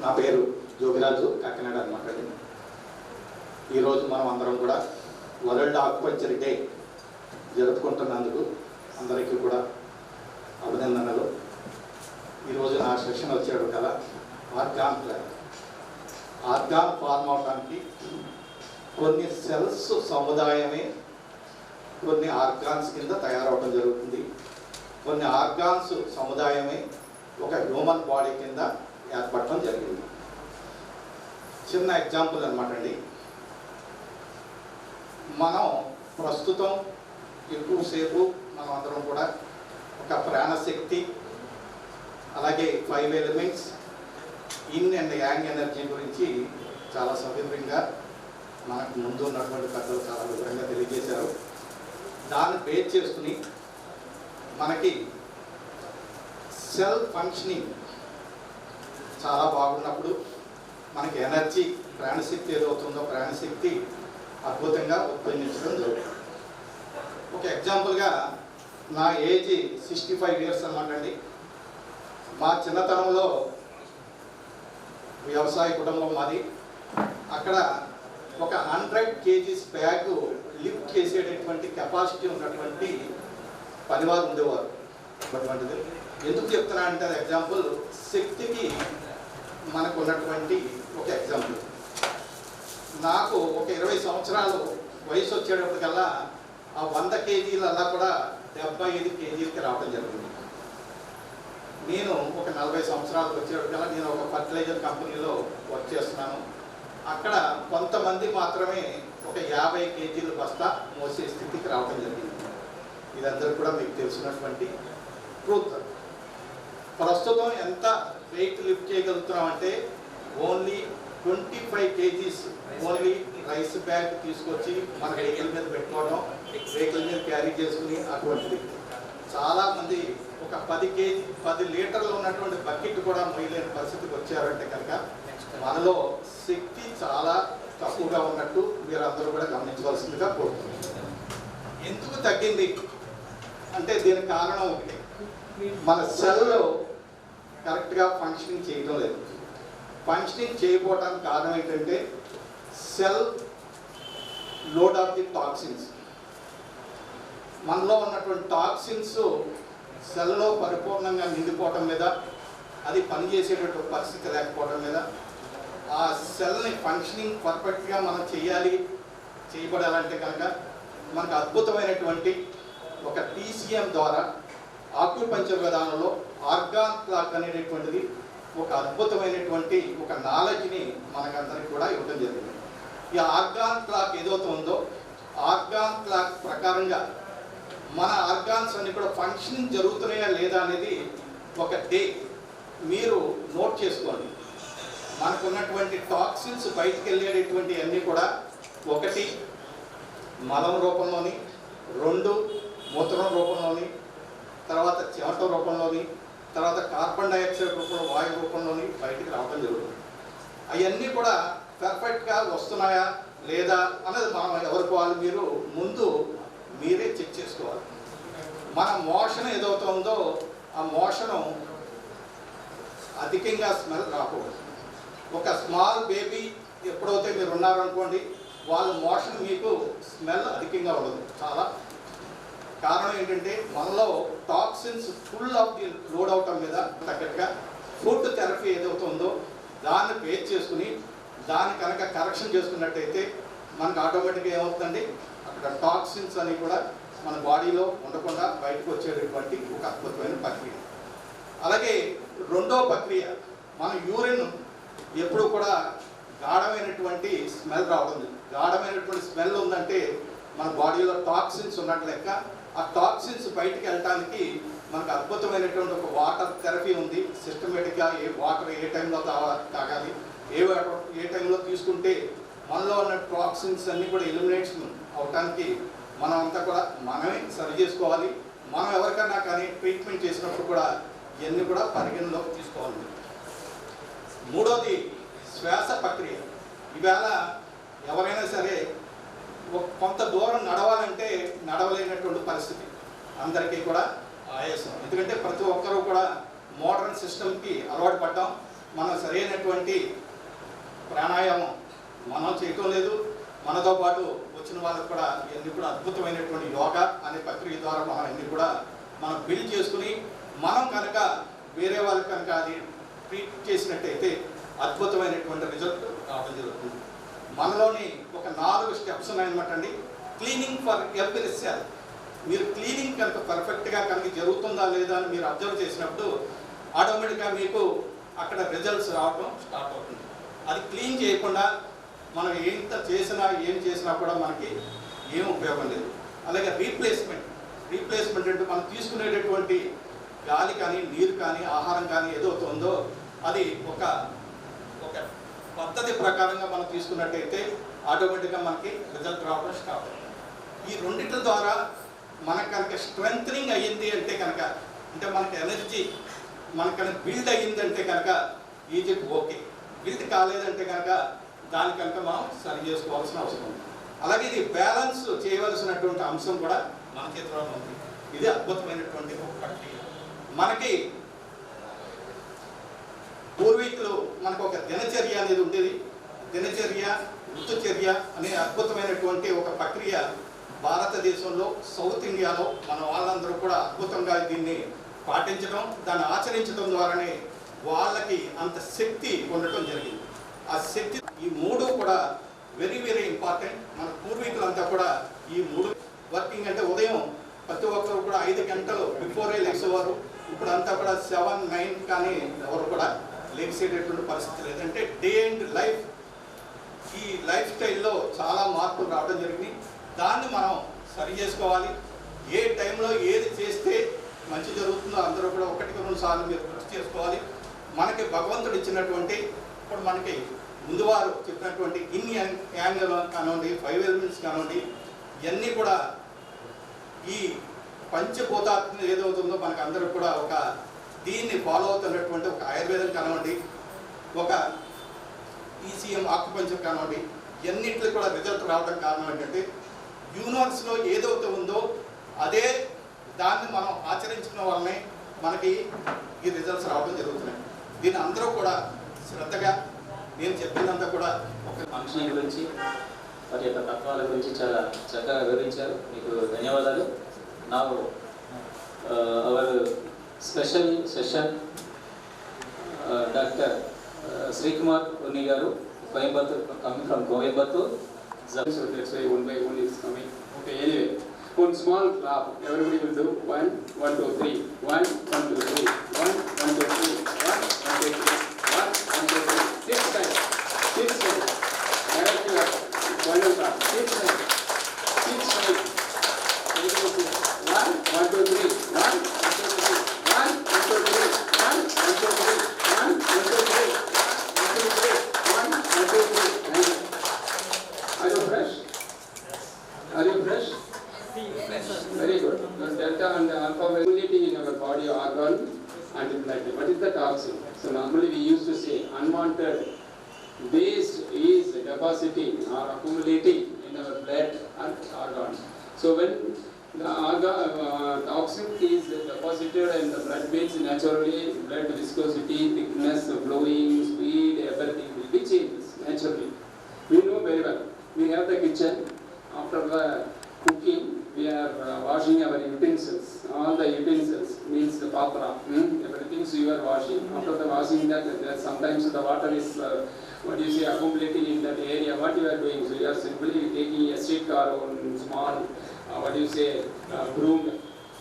నా పేరు జోగిరాజు కాకినాడ అన్నమాట. ఈరోజు మనం అందరం కూడా వరల్డ్ ఆక్యుపంక్చర్ డే జరుపుకుంటున్నందుకు అందరికీ కూడా అభినందనలు. ఈరోజు నా సెషన్ వచ్చాడు కదా, ఆర్గాన్ ప్లాన్. ఆర్గాన్ ఫార్మ్ అవడానికి కొన్ని సెల్స్ సముదాయమే కొన్ని ఆర్గాన్స్ కింద తయారవడం జరుగుతుంది. కొన్ని ఆర్గాన్స్ సముదాయమే ఒక హ్యూమన్ బాడీ కింద ఏర్పడటం జరిగింది. చిన్న ఎగ్జాంపుల్ అనమాట అండి. మనం ప్రస్తుతం ఎక్కువసేపు మనం అందరం కూడా ఒక ప్రాణశక్తి, అలాగే 5 elements, yin and yang energy గురించి చాలా సవివరంగా మనకు ముందు ఉన్నటువంటి పెద్దలు చాలా వివరంగా తెలియజేశారు. దాన్ని బేస్ చేసుకుని మనకి సెల్ ఫంక్షనింగ్ చాలా బాగున్నప్పుడు మనకి ఎనర్జీ, ప్రాణశక్తి ఏదవుతుందో ప్రాణశక్తి అద్భుతంగా ఉపయోగించడం జరుగుతుంది. ఒక ఎగ్జాంపుల్గా నా ఏజ్ 65 ఇయర్స్ అన్నమాట అండి. మా చిన్నతనంలో వ్యవసాయ కుటుంబం మాది. అక్కడ ఒక 100 kgs బ్యాగ్ లిఫ్ట్ చేసేటటువంటి కెపాసిటీ ఉన్నటువంటి పనివారు ఉండేవారు. అటువంటిది ఎందుకు చెప్తున్నా అంటే అది ఎగ్జాంపుల్ శక్తికి మనకు ఉన్నటువంటి ఒక ఎగ్జాంపుల్. నాకు ఒక 20 సంవత్సరాలు వయసు వచ్చేటప్పటికల్లా ఆ 100 kgలల్లా కూడా 75 kgలకి రావడం జరిగింది. నేను ఒక 40 సంవత్సరాలకు వచ్చేటప్పటికల్లా నేను ఒక ఫర్టిలైజర్ కంపెనీలో వర్క్ చేస్తున్నాను. అక్కడ కొంతమంది మాత్రమే ఒక 50 kgల బస్తా మోసే స్థితికి రావడం జరిగింది. ఇదందరూ కూడా మీకు తెలిసినటువంటి ట్రూత్. ప్రస్తుతం ఎంత వెయిట్ లిఫ్ట్ చేయగలుగుతున్నామంటే only 25 kgs only rice bag తీసుకొచ్చి మన వెహికల్ మీద పెట్టుకోవడం, వెహికల్ మీద క్యారీ చేసుకుని అటువంటిది. చాలామంది ఒక 10 లీటర్లు ఉన్నటువంటి బకెట్ కూడా మొయ్యలేని పరిస్థితికి వచ్చారంటే కనుక మనలో శక్తి చాలా తక్కువగా ఉన్నట్టు మీరు అందరూ కూడా గమనించవలసిందిగా కోరుతున్నాను. ఎందుకు తగ్గింది అంటే దీనికి కారణం ఒకటి, మన సెల్లో కరెక్ట్గా ఫంక్షనింగ్ చేయడం లేదు. ఫంక్షనింగ్ చేయకపోవడానికి కారణం ఏంటంటే cell load of the toxins. మనలో ఉన్నటువంటి టాక్సిన్స్ సెల్లో పరిపూర్ణంగా నిండిపోవటం మీద, అది పనిచేసేటటువంటి పరిస్థితి లేకపోవడం మీద, ఆ సెల్ని ఫంక్షనింగ్ పర్ఫెక్ట్గా మనం చేయబడాలంటే కనుక మనకు అద్భుతమైనటువంటి ఒక TCM ద్వారా ఆక్యుపంక్చర్ విధానంలో ఆర్గాన్ క్లాక్ అనేటటువంటిది ఒక అద్భుతమైనటువంటి ఒక నాలెడ్జ్ని మనకందరికీ కూడా ఇవ్వడం జరిగింది. ఈ ఆర్గాన్ క్లాక్ ఏదైతే ఉందో ఆర్గాన్ క్లాక్ ప్రకారంగా మన ఆర్గాన్స్ అన్ని కూడా ఫంక్షనింగ్ జరుగుతున్నాయా లేదా అనేది ఒక డే మీరు నోట్ చేసుకోండి. మనకు ఉన్నటువంటి టాక్సిన్స్ బయటకు వెళ్ళేటటువంటి అన్నీ కూడా 1 మలం రూపంలోని, 2 మూత్రం రూపంలోని, తర్వాత చెమట రూపంలోని, తర్వాత కార్బన్ డైఆక్సైడ్ రూపంలో, వాయు రూపంలోని బయటికి రావడం జరుగుతుంది. అవన్నీ కూడా పర్ఫెక్ట్గా వస్తున్నాయా లేదా అనేది మనం ఎవరికి వాళ్ళు మీరు ముందు మీరే చెక్ చేసుకోవాలి. మన మోషన్ ఏదవుతుందో ఆ మోషను అధికంగా స్మెల్ రాకూడదు. ఒక స్మాల్ బేబీ ఎప్పుడైతే మీరు ఉన్నారనుకోండి, వాళ్ళ మోషన్ మీకు స్మెల్ అధికంగా ఉండదు. చాలా కారణం ఏంటంటే మనలో toxins full of the load అవటం మీద తగ్గట్టుగా ఫుడ్ థెరపీ ఏదవుతుందో దాన్ని బేస్ చేసుకుని దాన్ని కనుక కరెక్షన్ చేసుకున్నట్టయితే మనకు ఆటోమేటిక్గా ఏమవుతుందండి, అక్కడ టాక్సిన్స్ అని కూడా మన బాడీలో ఉండకుండా బయటకు వచ్చేటటువంటి ఒక అద్భుతమైన ప్రక్రియ. అలాగే రెండో ప్రక్రియ, మన యూరిన్ ఎప్పుడు కూడా గాఢమైనటువంటి స్మెల్ రావడం. గాఢమైనటువంటి స్మెల్ ఉందంటే మన బాడీలో టాక్సిన్స్ ఉన్నట్టు లెక్క. ఆ టాక్సిన్స్ బయటికి వెళ్ళటానికి మనకు అద్భుతమైనటువంటి ఒక వాటర్ థెరపీ ఉంది. సిస్టమేటిక్గా వాటర్ ఏ టైంలో తాగాలి, ఏ టైంలో తీసుకుంటే మనలో ఉన్న టాక్సిన్స్ అన్నీ కూడా ఎలిమినేషన్ అవటానికి మనం అంతా కూడా మనమే సరి చేసుకోవాలి. మనం ఎవరికన్నా కానీ ట్రీట్మెంట్ చేసినప్పుడు కూడా ఇవన్నీ కూడా పరిగణలోకి తీసుకోవాలి. మూడోది శ్వాస ప్రక్రియ. ఈవేళ ఎవరైనా సరే కొంత దూరం నడవాలంటే నడవలేనటువంటి పరిస్థితి అందరికీ కూడా ఆయాసం. ఎందుకంటే ప్రతి ఒక్కరూ కూడా మోడర్న్ సిస్టమ్కి అలవాటు పడ్డాం. మనం సరైనటువంటి ప్రాణాయామం మనం చేయటం లేదు, మనతో పాటు వచ్చిన వాళ్ళకు కూడా ఇవన్నీ కూడా అద్భుతమైనటువంటి యోగా అనే ప్రక్రియ ద్వారా మనం అన్ని కూడా మనం బిల్డ్ చేసుకుని మనం కనుక వేరే వాళ్ళకి కనుక అది ట్రీట్ చేసినట్టయితే అద్భుతమైనటువంటి రిజల్ట్ రావడం జరుగుతుంది. మనలోని ఒక 4 స్టెప్స్ ఉన్నాయన్నమాట అండి. Cleaning for every cell. మీరు క్లీనింగ్ కనుక పర్ఫెక్ట్గా కనుక జరుగుతుందా లేదా అని మీరు అబ్జర్వ్ చేసినప్పుడు ఆటోమేటిక్గా మీకు అక్కడ రిజల్ట్స్ రావడం స్టార్ట్ అవుతుంది. అది క్లీన్ చేయకుండా మనం ఎంత చేసినా ఏం చేసినా కూడా మనకి ఏం ఉపయోగం లేదు. అలాగే రీప్లేస్మెంట్ అంటే మనం తీసుకునేటటువంటి గాలి కానీ నీరు కానీ ఆహారం కానీ ఏదైతే ఉందో అది ఒక పద్ధతి ప్రకారంగా మనం తీసుకున్నట్టయితే ఆటోమేటిక్గా మనకి రిజల్ట్ రావడం స్టార్ట్ అవుతుంది. ఈ రెండింటి ద్వారా మనకు కనుక స్ట్రెంథనింగ్ అయ్యింది అంటే కనుక, అంటే మనకి ఎనర్జీ మనకు కనుక బిల్డ్ అయ్యిందంటే కనుక ఈజీ ఓకే. బిల్డ్ కాలేదంటే కనుక దాని కనుక మనం సరి చేసుకోవాల్సిన అవసరం ఉంది. అలాగే ఇది బ్యాలెన్స్ చేయవలసినటువంటి అంశం కూడా మన చేతిలో ఉంది. ఇది అద్భుతమైనటువంటి ఒక ప్రక్రియ. మనకి పూర్వీకులు మనకు ఒక దినచర్య అనేది ఉండేది. దినచర్య, ఋతుచర్య అనే అద్భుతమైనటువంటి ఒక ప్రక్రియ భారతదేశంలో సౌత్ ఇండియాలో మన వాళ్ళందరూ కూడా అద్భుతంగా దీన్ని పాటించడం, దాన్ని ఆచరించడం ద్వారానే వాళ్ళకి అంత శక్తి ఉండటం జరిగింది. ఆ శక్తి ఈ 3 కూడా వెరీ వెరీ ఇంపార్టెంట్. మన పూర్వీకులంతా కూడా ఈ 3 వర్కింగ్ అంటే ఉదయం ప్రతి ఒక్కరు కూడా 5 గంటలు బిఫోరే లేచేవారు. ఇప్పుడు అంతా కూడా 7, 9 కానీ ఎవరు కూడా లేచేటటువంటి పరిస్థితి లేదంటే డే అండ్ లైఫ్, ఈ లైఫ్ స్టైల్లో చాలా మార్పులు రావడం జరిగింది. దాన్ని మనం సరి చేసుకోవాలి. ఏ టైంలో ఏది చేస్తే మంచి జరుగుతుందో అందరూ కూడా 1-2 సార్లు మీరు కృషి చేసుకోవాలి. మనకి భగవంతుడు ఇచ్చినటువంటి ఇప్పుడు మనకి ముందు వారు చెప్పినటువంటి ఇన్ యాంగిల్ కానివ్వండి, 5 ఎలిమెంట్స్ కానివ్వండి, ఇవన్నీ కూడా ఈ పంచభూతాత్మ ఏదవుతుందో మనకు అందరూ కూడా ఒక దీన్ని ఫాలో అవుతున్నటువంటి ఒక ఆయుర్వేదం కానివ్వండి, ఒక ఈసీఎం ఆక్యుపంచర్ కానివ్వండి, ఇవన్నింటిలో కూడా రిజల్ట్ రావడం కారణం ఏంటంటే యూనివర్స్లో ఏదైతే ఉందో అదే దాన్ని మనం ఆచరించడం వల్లనే మనకి ఈ రిజల్ట్స్ రావడం జరుగుతున్నాయి. దీన్ని అందరూ కూడా శ్రద్ధగా నేను చెప్పినంతా కూడా ఒక ఫంక్షన్ గురించి వాటి యొక్క తత్వాల గురించి చాలా చక్కగా వివరించారు. మీకు ధన్యవాదాలు. నా our special session doctor Sreekumar Unni garu, Coimbatore, coming from Coimbatore. So that's why one by one is coming. Okay, anyway, one small clap. Everybody will do 1, 1, 2, 3. 1, 1, 2, 3. 1, 1, 2, 3. 1, 1, 2, 3. 1, 1, 2, 3. 6 times. 6 times. Directly up. One clap. 6 times. 6 times. 1, 1, 2, 3. 1, 1, 2, 3. 1, 1, 2, 3. 1, 1, 2, 3. 1, 1, 2, 3. 1, 2, 3. 1, 1, 2, 3. Are you fresh? Are you fresh? Very good. The delta and the alpha mobility in our body organ and blood. What is the toxin? So normally we used to say unwanted waste is depositing or accumulating in our blood and organs. So when the toxin is deposited in the blood, means naturally blood viscosity, thickness, flowing, speed, everything will be changes naturally. We know very well. We have the kitchen. After the cooking, we are washing our utensils. All the utensils means the patra. Everything so you are washing. After the washing that sometimes the water is accumulating in that area. What you are doing? So you are simply taking a stick or small broom.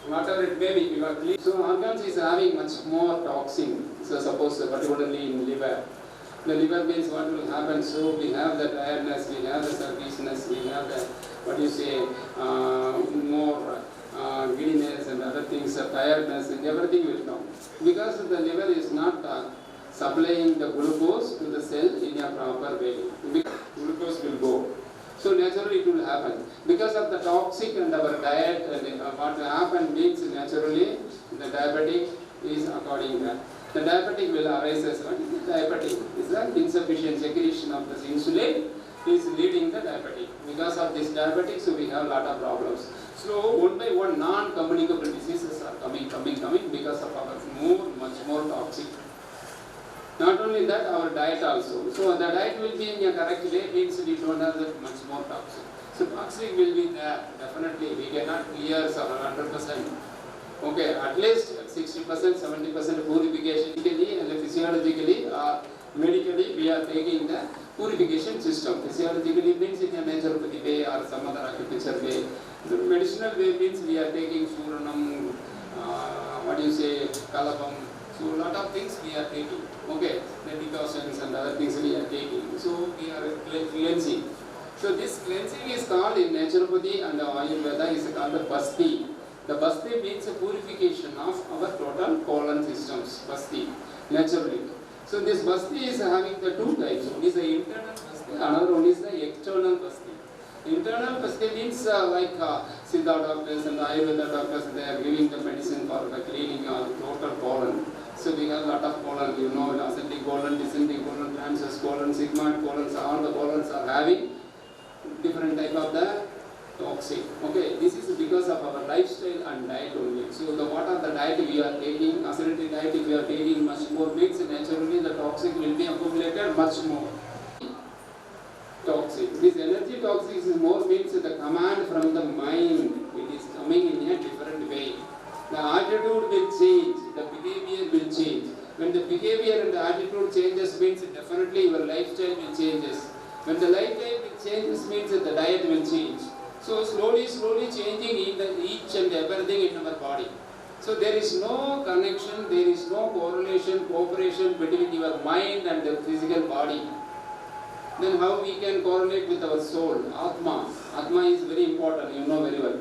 Whatever it may be, you are clean. So organs is having much more toxin. So suppose particularly in liver. The liver means what will happen, so we have the tiredness, we have the sluggishness, we have the more giddiness and other things, tiredness and everything will come. Because the liver is not supplying the glucose to the cell in a proper way. Glucose will go. So naturally it will happen. Because of the toxic and our diet, what will happen means naturally the diabetic is according to that. The diabetic will arise as what is the diabetic? Is the insufficient secretion of this insulin is leading the diabetic. Because of this diabetic, so we have a lot of problems. So one by one non-communicable diseases are coming because of our much more toxic Not only that, our diet also. So the diet will be in a correct way, means we don't have that much more toxic. So toxic will be there, definitely. We cannot clear 100%. Okay, at least 60%, 70% purification and physiologically or medically we are taking the purification system. Physiologically means in a naturopathy way or some other acupuncture way. The medicinal way means we are taking suranam, kalabam. So a lot of things we are taking. Okay, the decoctions and other things we are taking. So we are cleansing. So this cleansing is called in naturopathy and Ayurveda is called the basti. The basti means a purification of our total colon systems. Basti, naturally. So this basti is having the two types. One is the internal basti, another one is the external basti. Internal basti means like Siddha doctors and Ayurveda doctors, they are giving the medicine for the cleaning of total colon. So we have a lot of colon, you know, ascending colon, descending colon, transverse colon, sigmoid colons, all the colons are having different type of the toxic. Okay, this is because of our lifestyle and diet only. So what are the diet we are taking? Acidity diet if we are taking much more means naturally the toxic will be accumulated much more. Toxic. This energy toxic is more means the command from the mind. It is coming in a different way. The attitude will change, the behavior will change. When the behavior and the attitude changes means definitely your lifestyle will changes. When the lifestyle changes means the diet will change. So slowly changing each and everything in our body. So there is no connection, there is no correlation, cooperation between your mind and the physical body. Then how we can correlate with our soul, Atma. Atma is very important, you know very well.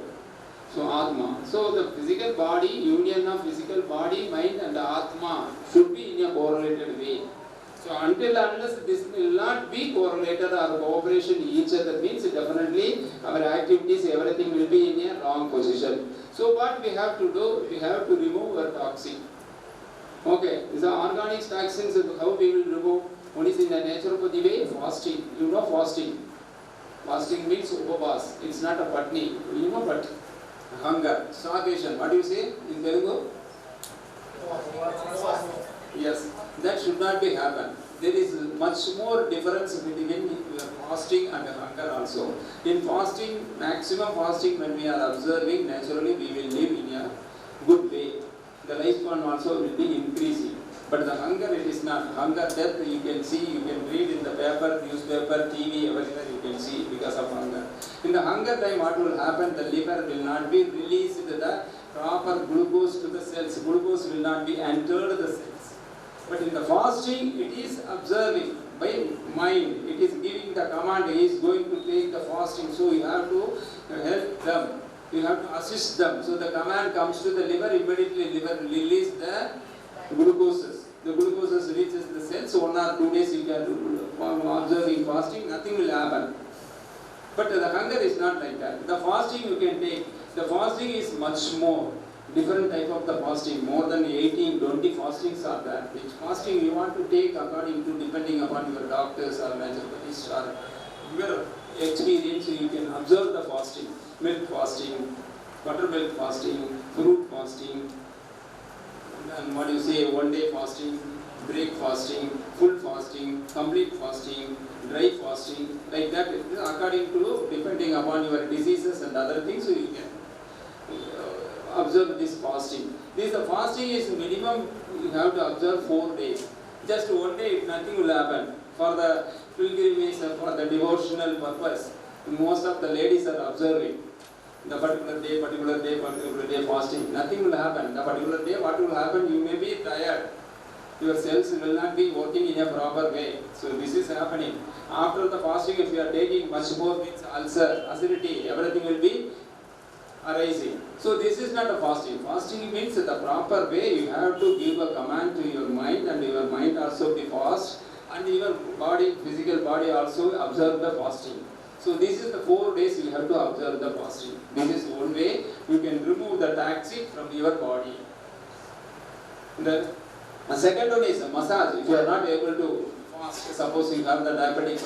So Atma. So the physical body, union of physical body, mind and Atma should be in a correlated way. So until unless this will not be correlated or cooperation each other means definitely our activities, everything will be in a wrong position. So what we have to do, we have to remove our toxin. Okay, the organic toxins, how we will remove? One is in the naturopathy way, fasting. You know fasting. Fasting means upavas. It's not a patni. You know but hunger, starvation. What do you say in Telugu? Yes, that should not be happen. There is much more difference between fasting and hunger also. In fasting, maximum fasting when we are observing, naturally we will live in a good way. The lifespan also will be increasing. But the hunger, it is not. Hunger, death, you can see, you can read in the paper, newspaper, TV, everywhere you can see because of hunger. In the hunger time, what will happen? The liver will not be released the proper glucose to the cells. Glucose will not be entered the cells. But in the fasting, it is observing by mind. It is giving the command, he is going to take the fasting. So you have to help them. You have to assist them. So the command comes to the liver, immediately liver release the glucoses. The glucoses reaches the cells. 1 or 2 days you can observing fasting, nothing will happen. But the hunger is not like that. The fasting you can take. The fasting is much more. Different type of the fasting, more than 18, 20 fastings are there. Which fasting you want to take according to, depending upon your doctors or naturopathist or your experience, you can observe the fasting. Milk fasting, buttermilk fasting, fruit fasting, and what you say, 1 day fasting, break fasting, full fasting, complete fasting, dry fasting, like that, according to, depending upon your diseases and other things, so you can observe this fasting. This fasting is minimum, you have to observe 4 days. Just 1 day, nothing will happen. For the pilgrimage, for the devotional purpose, most of the ladies are observing. The particular day fasting, nothing will happen. The particular day, what will happen? You may be tired. Your cells will not be working in a proper way. So this is happening. After the fasting, if you are taking much more, means ulcer, acidity, everything will be arising. So this is not a fasting. Fasting means the proper way. You have to give a command to your mind, and your mind also be fast, and your body, physical body also observe the fasting. So this is the 4 days you have to observe the fasting. This is one way you can remove the toxic from your body. The second one is a massage. If you are not able to fast, suppose you have the diabetic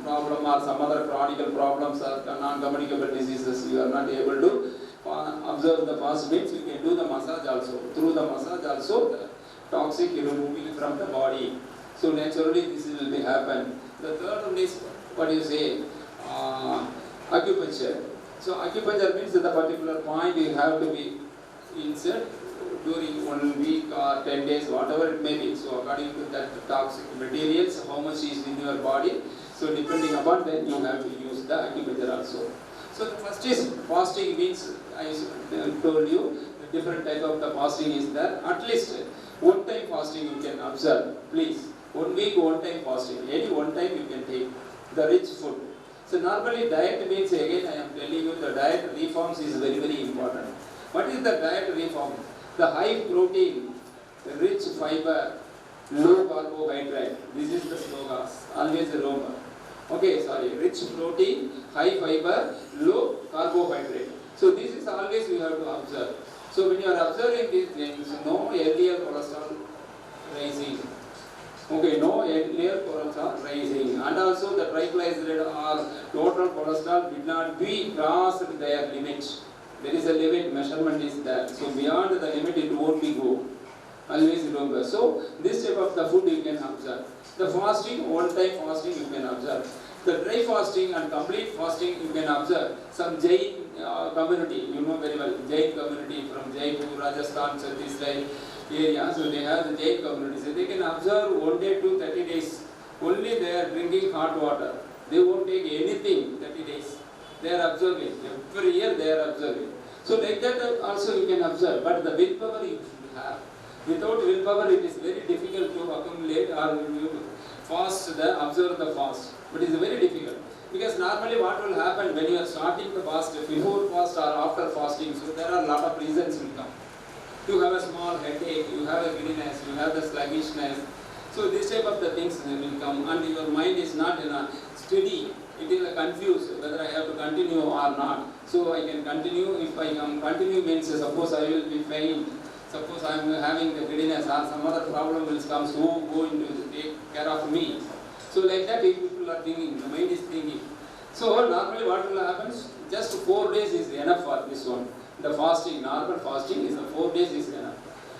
problem or some other chronic problems or non-communicable diseases, you are not able to observe the fast means you can do the massage also. Through the massage also, the toxic you removing from the body. So naturally this will be happen. The third one is what you say, acupuncture. So acupuncture means that the particular point you have to be insert during 1 week or 10 days, whatever it may be. So according to that toxic materials, how much is in your body. So depending upon that, you have to use the acupuncture also. So the first is fasting means, I told you, the different type of the fasting is there. At least one time fasting you can observe, please. 1 week, one time fasting. Any one time you can take the rich food. So normally diet means, again I am telling you, the diet reforms is very, very important. What is the diet reform? The high protein, rich fiber, low carbohydrate. This is the slogan, always the Roma. Okay, sorry, rich protein, high fiber, low carbohydrate. So this is always you have to observe. So when you are observing these things, no LDL cholesterol rising. Okay, no LDL cholesterol rising. And also the triglyceride or total cholesterol did not be crossed their limit. There is a limit, measurement is there. So beyond the limit it won't be go. Always remember. So this type of the food you can observe. The fasting, one time fasting you can observe. The dry fasting and complete fasting you can observe. Some Jain community, you know very well, Jain community from Jaipur, Rajasthan, Chhattisgarh area. So they have the Jain community. So they can observe 1 day to 30 days. Only they are drinking hot water. They won't take anything 30 days. They are observing. Every year they are observing. So like that also you can observe. But the willpower you should have. Without willpower it is very difficult to accumulate or fast observe the fast. But it is very difficult. Because normally what will happen when you are starting the fast, before fast or after fasting, so there are a lot of reasons will come. You have a small headache, you have a giddiness, you have the sluggishness. So this type of the things will come and your mind is not in a steady. It is confused whether I have to continue or not. So I can continue. If I can continue means suppose I will be faint. Suppose I am having the giddiness or some other problem will come. So who going to take care of me? So like that people are thinking. The mind is thinking. So normally what will happen? Just 4 days is enough for this one. The fasting, normal fasting is 4 days is enough.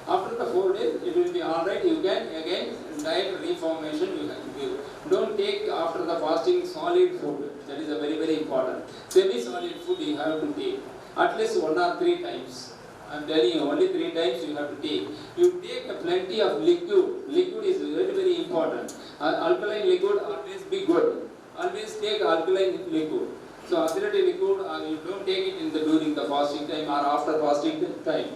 After the 4 days, it will be alright. You can again diet reformation you can give. Don't take after the fasting solid food. That is a very, very important. Semi-solid food you have to take at least 1 or 3 times. I am telling you, only 3 times you have to take. You take plenty of liquid. Liquid is very, very important. Alkaline liquid always be good. Always take alkaline liquid. So acidic liquid, you don't take it in during the fasting time or after fasting time.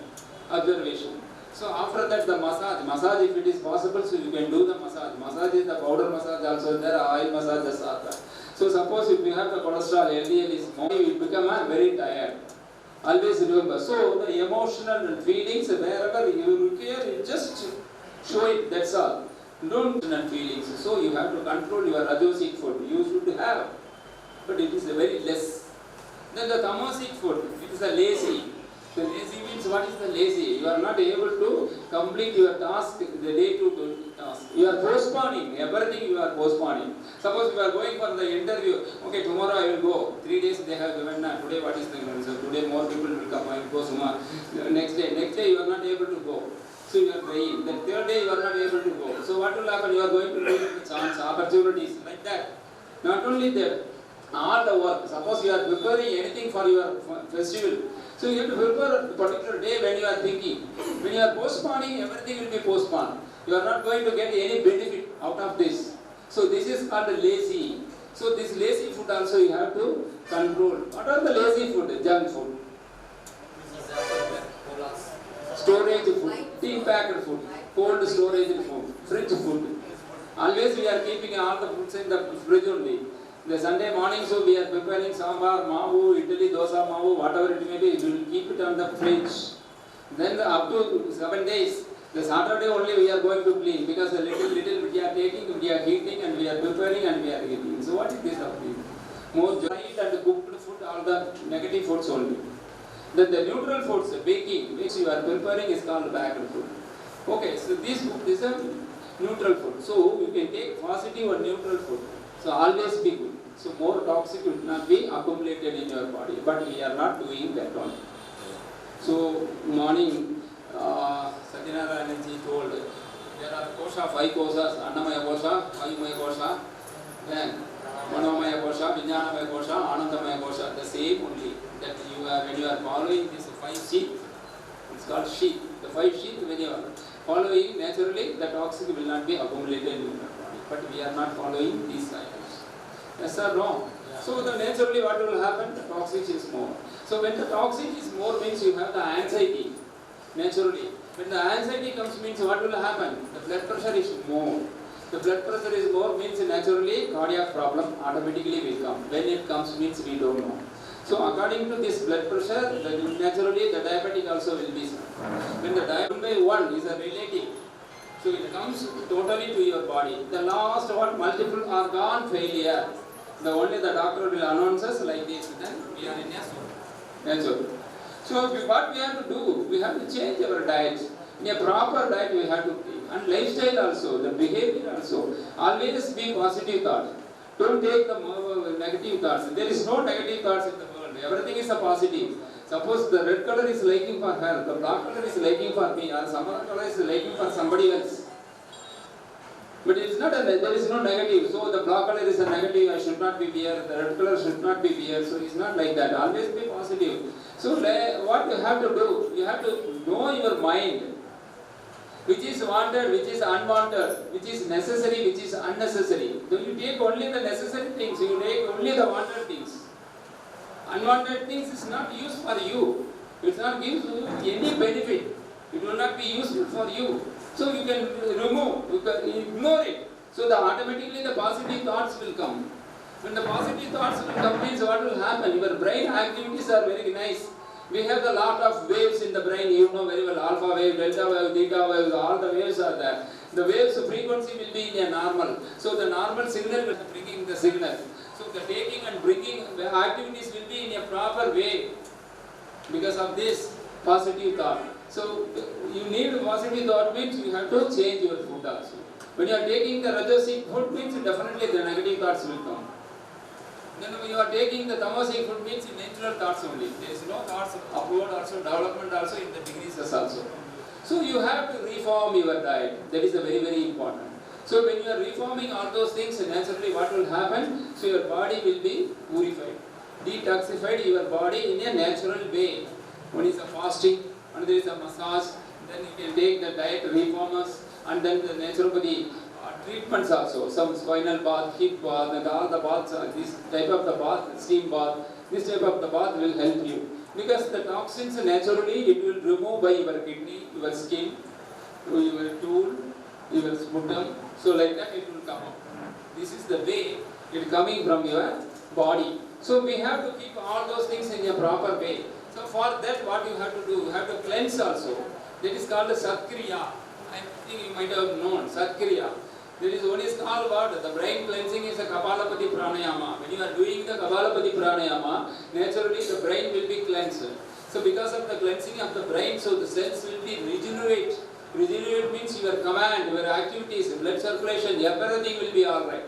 Observation. So after that the massage if it is possible, so you can do the massage. Massage is the powder massage also there, oil massages are there. So suppose if you have the cholesterol, LDL is more, you will become very tired. Always remember. So the emotional feelings, wherever you require, you just show it, that's all. Don't feelings. So you have to control your rajosic food. You should have, but it is very less. Then the tamasic food, it is a lazy. The lazy means what is the lazy? You are not able to complete your task, the day to task. You are postponing, everything you are postponing. Suppose you are going for the interview, okay, tomorrow I will go. 3 days they have given, today what is the so today more people will come, I will go tomorrow. Next day you are not able to go. So you are praying. The third day you are not able to go. So what will happen? You are going to take the chance, opportunities, like that. Not only that, all the work. Suppose you are preparing anything for your festival. So you have to prepare a particular day when you are thinking. When you are postponing, everything will be postponed. You are not going to get any benefit out of this. So this is called lazy. So this lazy food also you have to control. What are the lazy food? Junk food. Storage food, tin-packed food, cold storage food, fridge food. Always we are keeping all the foods in the fridge only. The Sunday morning, so we are preparing sambar, mavu, idli, dosa, mavu, whatever it may be, we will keep it on the fridge. Then up to 7 days, the Saturday only we are going to clean because the little we are taking, we are heating and we are preparing and we are eating. So what is this of this? More dried and cooked food, all the negative foods only. Then the neutral foods, baking, which you are preparing is called baked food. Okay, so this food is a neutral food. So you can take positive or neutral food. So always be good. So more toxic will not be accumulated in your body. But we are not doing that one. So morning, Satyanarayana ji told, there are kosha, 5 koshas, Annamaya kosha, Ayumaya kosha, then Manomaya kosha, Vijnanamaya kosha, Anandamaya kosha, the same only that you are, when you are following these 5 sheath, it's called sheath. The 5 sheath, when you are following, naturally the toxic will not be accumulated in your body. But we are not following these items. Yes or no? So the naturally what will happen? The toxic is more. So when the toxic is more means you have the anxiety. Naturally. When the anxiety comes means what will happen? The blood pressure is more. The blood pressure is more means naturally cardiac problem automatically will come. When it comes means we don't know. So according to this blood pressure, naturally the diabetic also will be. When the diabetic 1 by 1 is a relative, so it comes totally to your body. The last one, multiple organ failure. The only the doctor will announce us like this, then we are in a natural. So what we have to do, we have to change our diet. In a proper diet we have to take. And lifestyle also, the behavior also. Always be positive thought. Don't take the negative thoughts. There is no negative thoughts in the world. Everything is a positive. Suppose the red color is liking for her, the black color is liking for me, or some other color is liking for somebody else. But it is not there is no negative. So the black color is a negative, I should not be here, the red color should not be here. So it's not like that. Always be positive. So what you have to do, you have to know your mind. Which is wanted, which is unwanted, which is necessary, which is unnecessary. So you take only the necessary things, you take only the wanted things. Unwanted things is not used for you. It will not give you any benefit. It will not be useful for you. So you can remove, you can ignore it. So automatically the positive thoughts will come. When the positive thoughts will come means what will happen? Your brain activities are very nice. We have a lot of waves in the brain, you know very well, alpha wave, delta wave, theta wave, all the waves are there. The waves frequency will be in a normal. So the normal signal will be bringing the signal. So the taking and bringing the activities will be in a proper way because of this positive thought. So you need positive thought means you have to change your food also. When you are taking the rajasic food means definitely the negative thoughts will come. Then when you are taking the tamasic food means natural thoughts only. There is no thoughts upward also, development also in the degrees also. So you have to reform your diet. That is a very, very important. So when you are reforming all those things, naturally what will happen? So your body will be purified, detoxified your body in a natural way. One is a fasting, and there is a massage, then you can take the diet reformers, and then the naturopathy treatments also, some spinal bath, hip bath, and all the baths, this type of the bath, steam bath, this type of the bath will help you. Because the toxins naturally it will remove by your kidney, your skin, your tool, your sputum, so like that it will come up. This is the way it coming from your body. So we have to keep all those things in a proper way. So for that what you have to do, you have to cleanse also. That is called the Satkriya. I think you might have known, Satkriya. There is one is called what? The brain cleansing is a Kapalapati Pranayama. When you are doing the Kapalapati Pranayama, naturally the brain will be cleansed. So because of the cleansing of the brain, so the cells will be regenerate. Regenerate means your command, your activities, blood circulation, everything will be alright.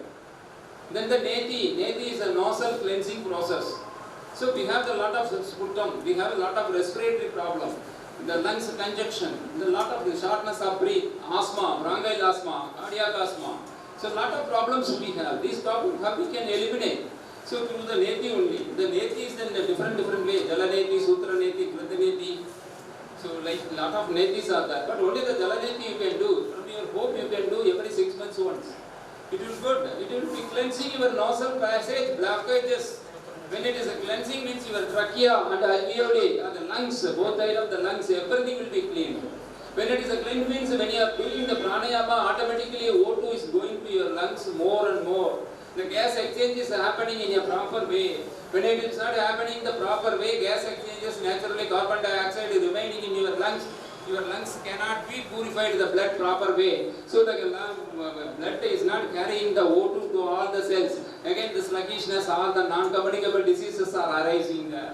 Then the Neti. Neti is a nostril cleansing process. So we have a lot of sputum, we have a lot of respiratory problem. The lungs congestion, a lot of the shortness of breath, asthma, bronchial asthma, cardiac asthma. So a lot of problems we have. These problems we can eliminate. So through the Neti only. The Neti is in a different way. Jala Neti, Sutra Neti, Krita Neti. So like a lot of Netis are there. But only the Jala Neti you can do. From your home you can do every 6 months once. It will good. It will be cleansing your nasal passage, blockages. When it is a cleansing means your trachea and alveoli and the lungs, both sides of the lungs, everything will be cleaned. When it is a clean means when you are doing the pranayama, automatically O2 is going to your lungs more and more. The gas exchange is happening in a proper way. When it is not happening the proper way, gas exchanges naturally carbon dioxide is remaining in your lungs. Your lungs cannot be purified the blood proper way. So the blood is not carrying the O2 to all the cells. Again the sluggishness, all the non-communicable diseases are arising there.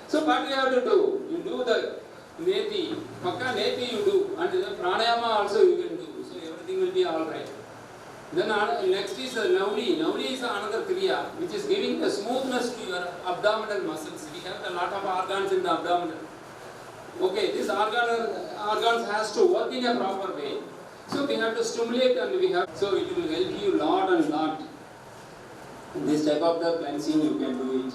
So what you have to do? You do the Neti, Pakka Neti you do, and the Pranayama also you can do. So everything will be alright. Then next is Navli. Navli is another Kriya which is giving the smoothness to your abdominal muscles. We have a lot of organs in the abdomen. Okay, these organs has to work in a proper way. So we have to stimulate and we have, so it will help you lot and lot. This type of the cleansing you can do it.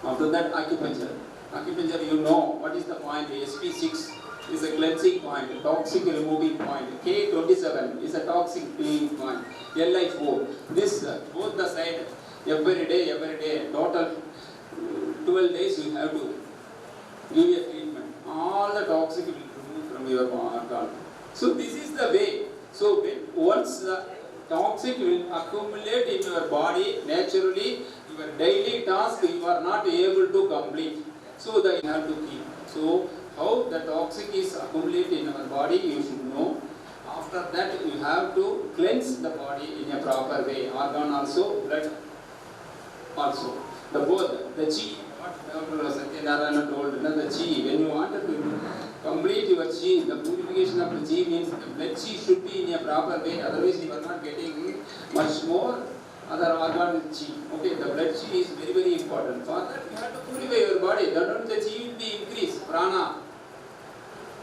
After that, acupuncture. Acupuncture, you know what is the point. SP6 is a cleansing point, toxic removing point. K27 is a toxic cleaning point. Li4. This both the side every day, total 12 days you have to give a treatment. All the toxic will remove from your organ. So this is the way. So once the toxic will accumulate in your body naturally, your daily task you are not able to complete. So that you have to keep. So how the toxic is accumulated in our body, you should know. After that, you have to cleanse the body in a proper way. Organ also, blood also. The both, the chi, what Dr. Satyanarayana told, the chi, when you wanted to complete your chi, the purification of the chi means the blood chi should be in a proper way, otherwise you are not getting much more other organ chi. Okay, the blood chi is very, very important. For that, you have to purify your body, that only the chi will be increased, prana.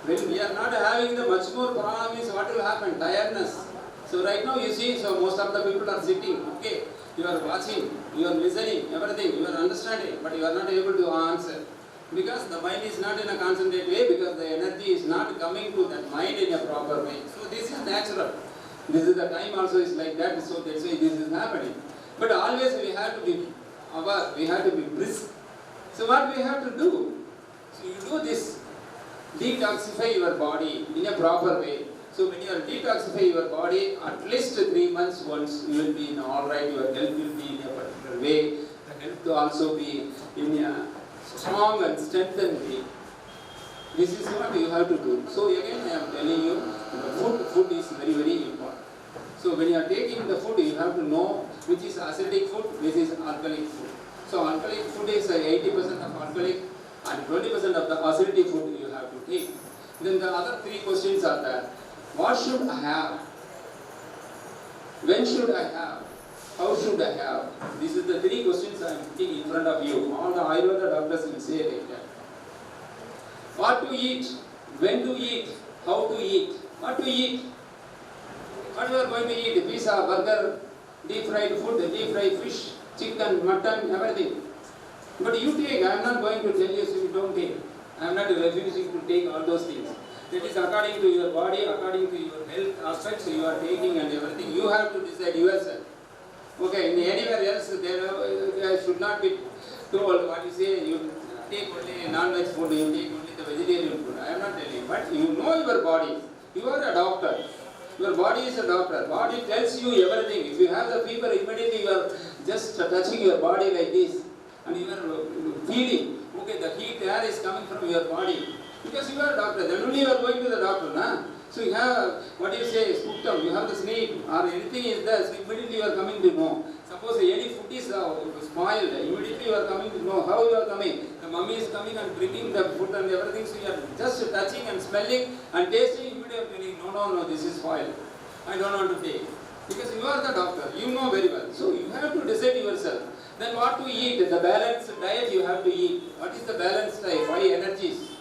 When we are not having the much more prana means what will happen? Tiredness. So right now you see, so most of the people are sitting, okay, you are watching, you are listening, everything, you are understanding, but you are not able to answer. Because the mind is not in a concentrated way, because the energy is not coming to that mind in a proper way. So this is natural. This is the time also is like that, so that's why this is happening. But always we have to be aware, we have to be brisk. So what we have to do? So you do this, detoxify your body in a proper way. So when you detoxify your body, at least 3 months once, you will be in all right, your health will be in a particular way. The health will also be in a strong and strengthened way. This is what you have to do. So again I am telling you, the food is very, very important. So when you are taking the food, you have to know which is acidic food, which is alkalic food. So alkalic food is 80% of alkalic and 20% of the acidity food you have to take. Then the other 3 questions are there. What should I have? When should I have? How should I have? These are the 3 questions I am putting in front of you. All the Ayurveda doctors will say like that. What to eat? When to eat? How to eat? What to eat? What you are going to eat? Pizza, burger, deep fried food, deep fried fish, chicken, mutton, everything. But you take, I am not going to tell you so you don't take. I am not refusing to take all those things. That is according to your body, according to your health aspects you are taking and everything. You have to decide yourself. Okay, in anywhere else there should not be told what you say, you take only non-veg food, you take only the vegetarian food. I am not telling you. But you know your body. You are a doctor. Your body is a doctor. Body tells you everything. If you have the fever, immediately you are just touching your body like this. And you are feeling, okay, the heat air is coming from your body. Because you are a doctor, then only you are going to the doctor, na? So you have, what do you say, spectrum, you have the sleep, or anything is there, so immediately you are coming to know. Suppose any food is spoiled, immediately you are coming to know how you are coming. The mummy is coming and bringing the food and everything, so you are just touching and smelling and tasting, immediately no, this is spoiled. I don't want to take. Because you are the doctor, you know very well. So you have to decide yourself. Then what to eat, the balanced diet you have to eat. What is the balanced diet? 5 energies.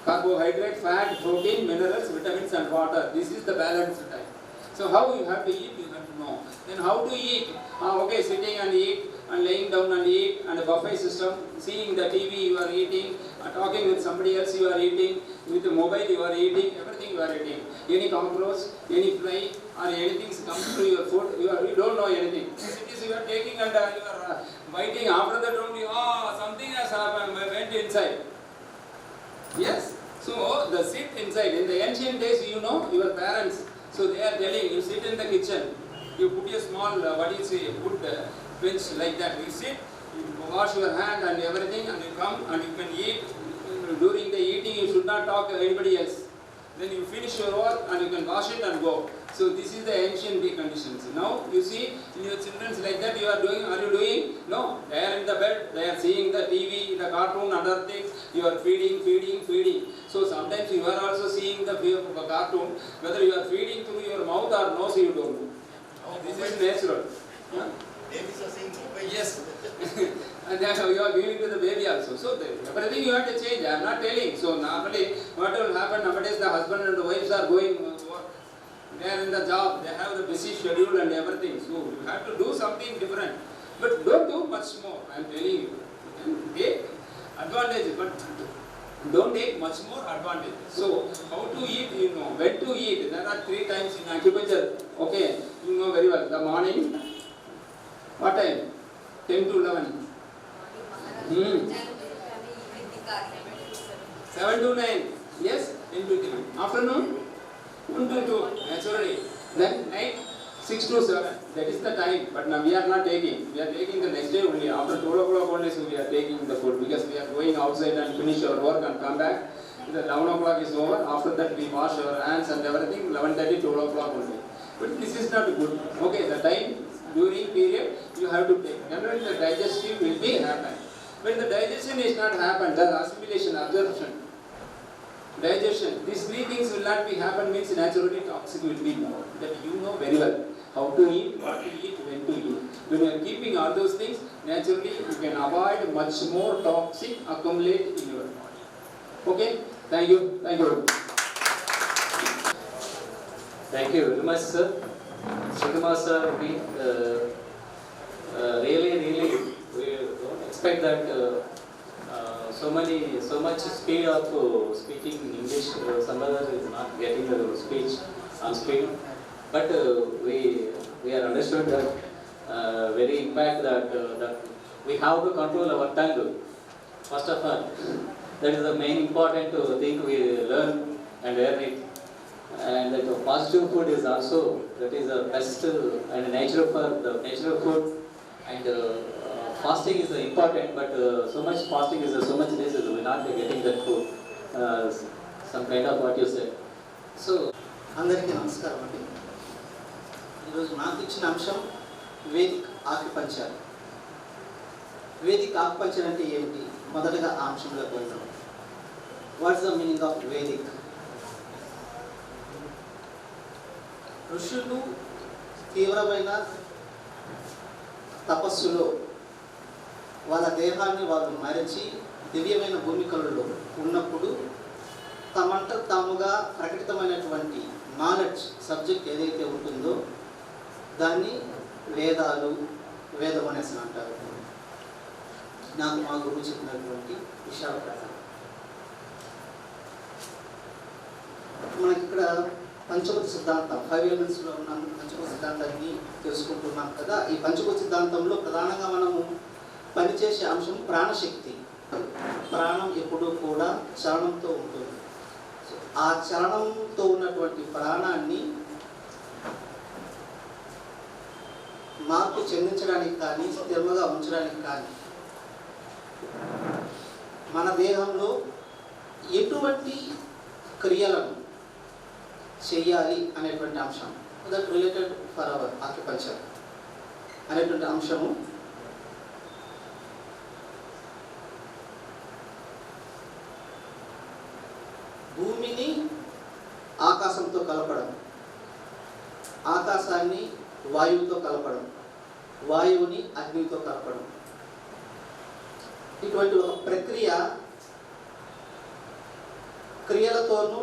Carbohydrate, fat, protein, minerals, vitamins and water. This is the balanced diet. So how you have to eat, you have to know. Then how to eat? Okay, sitting and eat, and laying down and eat, and a buffet system, seeing the TV you are eating, talking with somebody else you are eating, with the mobile you are eating, everything you are eating. Any cockroach, any fly, or anything comes to your food, you don't know anything. It is you are taking and you are biting, after that only, something has happened, went inside. Yes, so the sit inside. In the ancient days, you know, your parents, so they are telling you sit in the kitchen, you put a small, wood bench like that, you sit, you wash your hand and everything, and you come and you can eat. During the eating, you should not talk to anybody else. Then you finish your work and you can wash it and go. So this is the ancient day conditions. Now you see in your children's like that you are doing. Are you doing? No. They are in the bed. They are seeing the TV, the cartoon, other things. You are feeding. So sometimes you are also seeing the cartoon. Whether you are feeding through your mouth or nose, you don't know. This is natural. Babies are saying yes. And then you are giving to the baby also. So everything you have to change. I am not telling. So normally what will happen nowadays, the husband and the wives are going they are in the job, they have the busy schedule and everything. So you have to do something different. But don't do much more, I am telling you. You can take advantage, but don't take much more advantage. So how to eat, you know, when to eat. There are 3 times in acupuncture. Okay, you know very well. The morning, what time? 10 to 11. 7 to 9. Yes, 10 to 3. Afternoon, 1 to 2. Naturally. Then night, 6 to 7. That is the time. But now we are not taking. We are taking the next day only. After 12 o'clock only, so we are taking the food because we are going outside and finish our work and come back. The 11 o'clock is over. After that, we wash our hands and everything. 11:30, 12 o'clock only. But this is not good. Okay, the time during period you have to take. And when the digestive will be happen. When the digestion is not happen, the assimilation, absorption, digestion, these 3 things will not be happen means naturally toxic will be more. That you know very well. How to eat, what to eat, when to eat. When you are keeping all those things, naturally you can avoid much more toxic accumulate in your body. Okay? Thank you. Thank you. Thank you very much, sir. Sridhar sir, we really we don't expect that so much speed of speaking English. Some other is not getting the speech on speed, but we are understood that very impact that we have to control our tongue. First of all, that is the main important thing we learn and learn it. And that positive food is also, that is the best and natural for the natural food. And fasting is important, but so much fasting is so much this is we're not getting that food. Some kind of what you said. So, అందరికీ నమస్కారం అండి. ఈరోజు నాకు ఇచ్చిన అంశం Vedic acupuncture. Vedic acupuncture అంటే ఏమిటి? మొదటగా ఆ అంశంలోకి వెళ్దాం. What's the meaning of Vedic? ఋషులు తీవ్రమైన తపస్సులో వాళ్ళ దేహాన్ని వాళ్ళు మరచి దివ్యమైన భూమికలలో ఉన్నప్పుడు తమంట తాముగా ప్రకటితమైనటువంటి నాలెడ్జ్ సబ్జెక్ట్ ఏదైతే ఉంటుందో దాన్ని వేదాలు, వేదం అనేసి అంటారు. నాకు మా గురువు చెప్పినటువంటి విషయాల ప్రకారం మనకి ఇక్కడ పంచభూత సిద్ధాంతం 5 ఎలిమెంట్స్లో ఉన్న పంచభూత సిద్ధాంతాన్ని తెలుసుకుంటున్నాం కదా. ఈ పంచభూత సిద్ధాంతంలో ప్రధానంగా మనము పనిచేసే అంశం ప్రాణశక్తి. ప్రాణం ఎప్పుడూ కూడా చలనంతో ఉంటుంది. ఆ చలనంతో ఉన్నటువంటి ప్రాణాన్ని మార్పు చెందించడానికి కానీ స్థిరంగా ఉంచడానికి కానీ మన దేహంలో ఎటువంటి క్రియలను చేయాలి అనేటువంటి అంశం, that related for hour acupuncture అనేటువంటి అంశము భూమిని ఆకాశంతో కలపడం, ఆకాశాన్ని వాయువుతో కలపడం, వాయువుని అగ్నితో కలపడం, ఇటువంటి ఒక ప్రక్రియ క్రియలతోనూ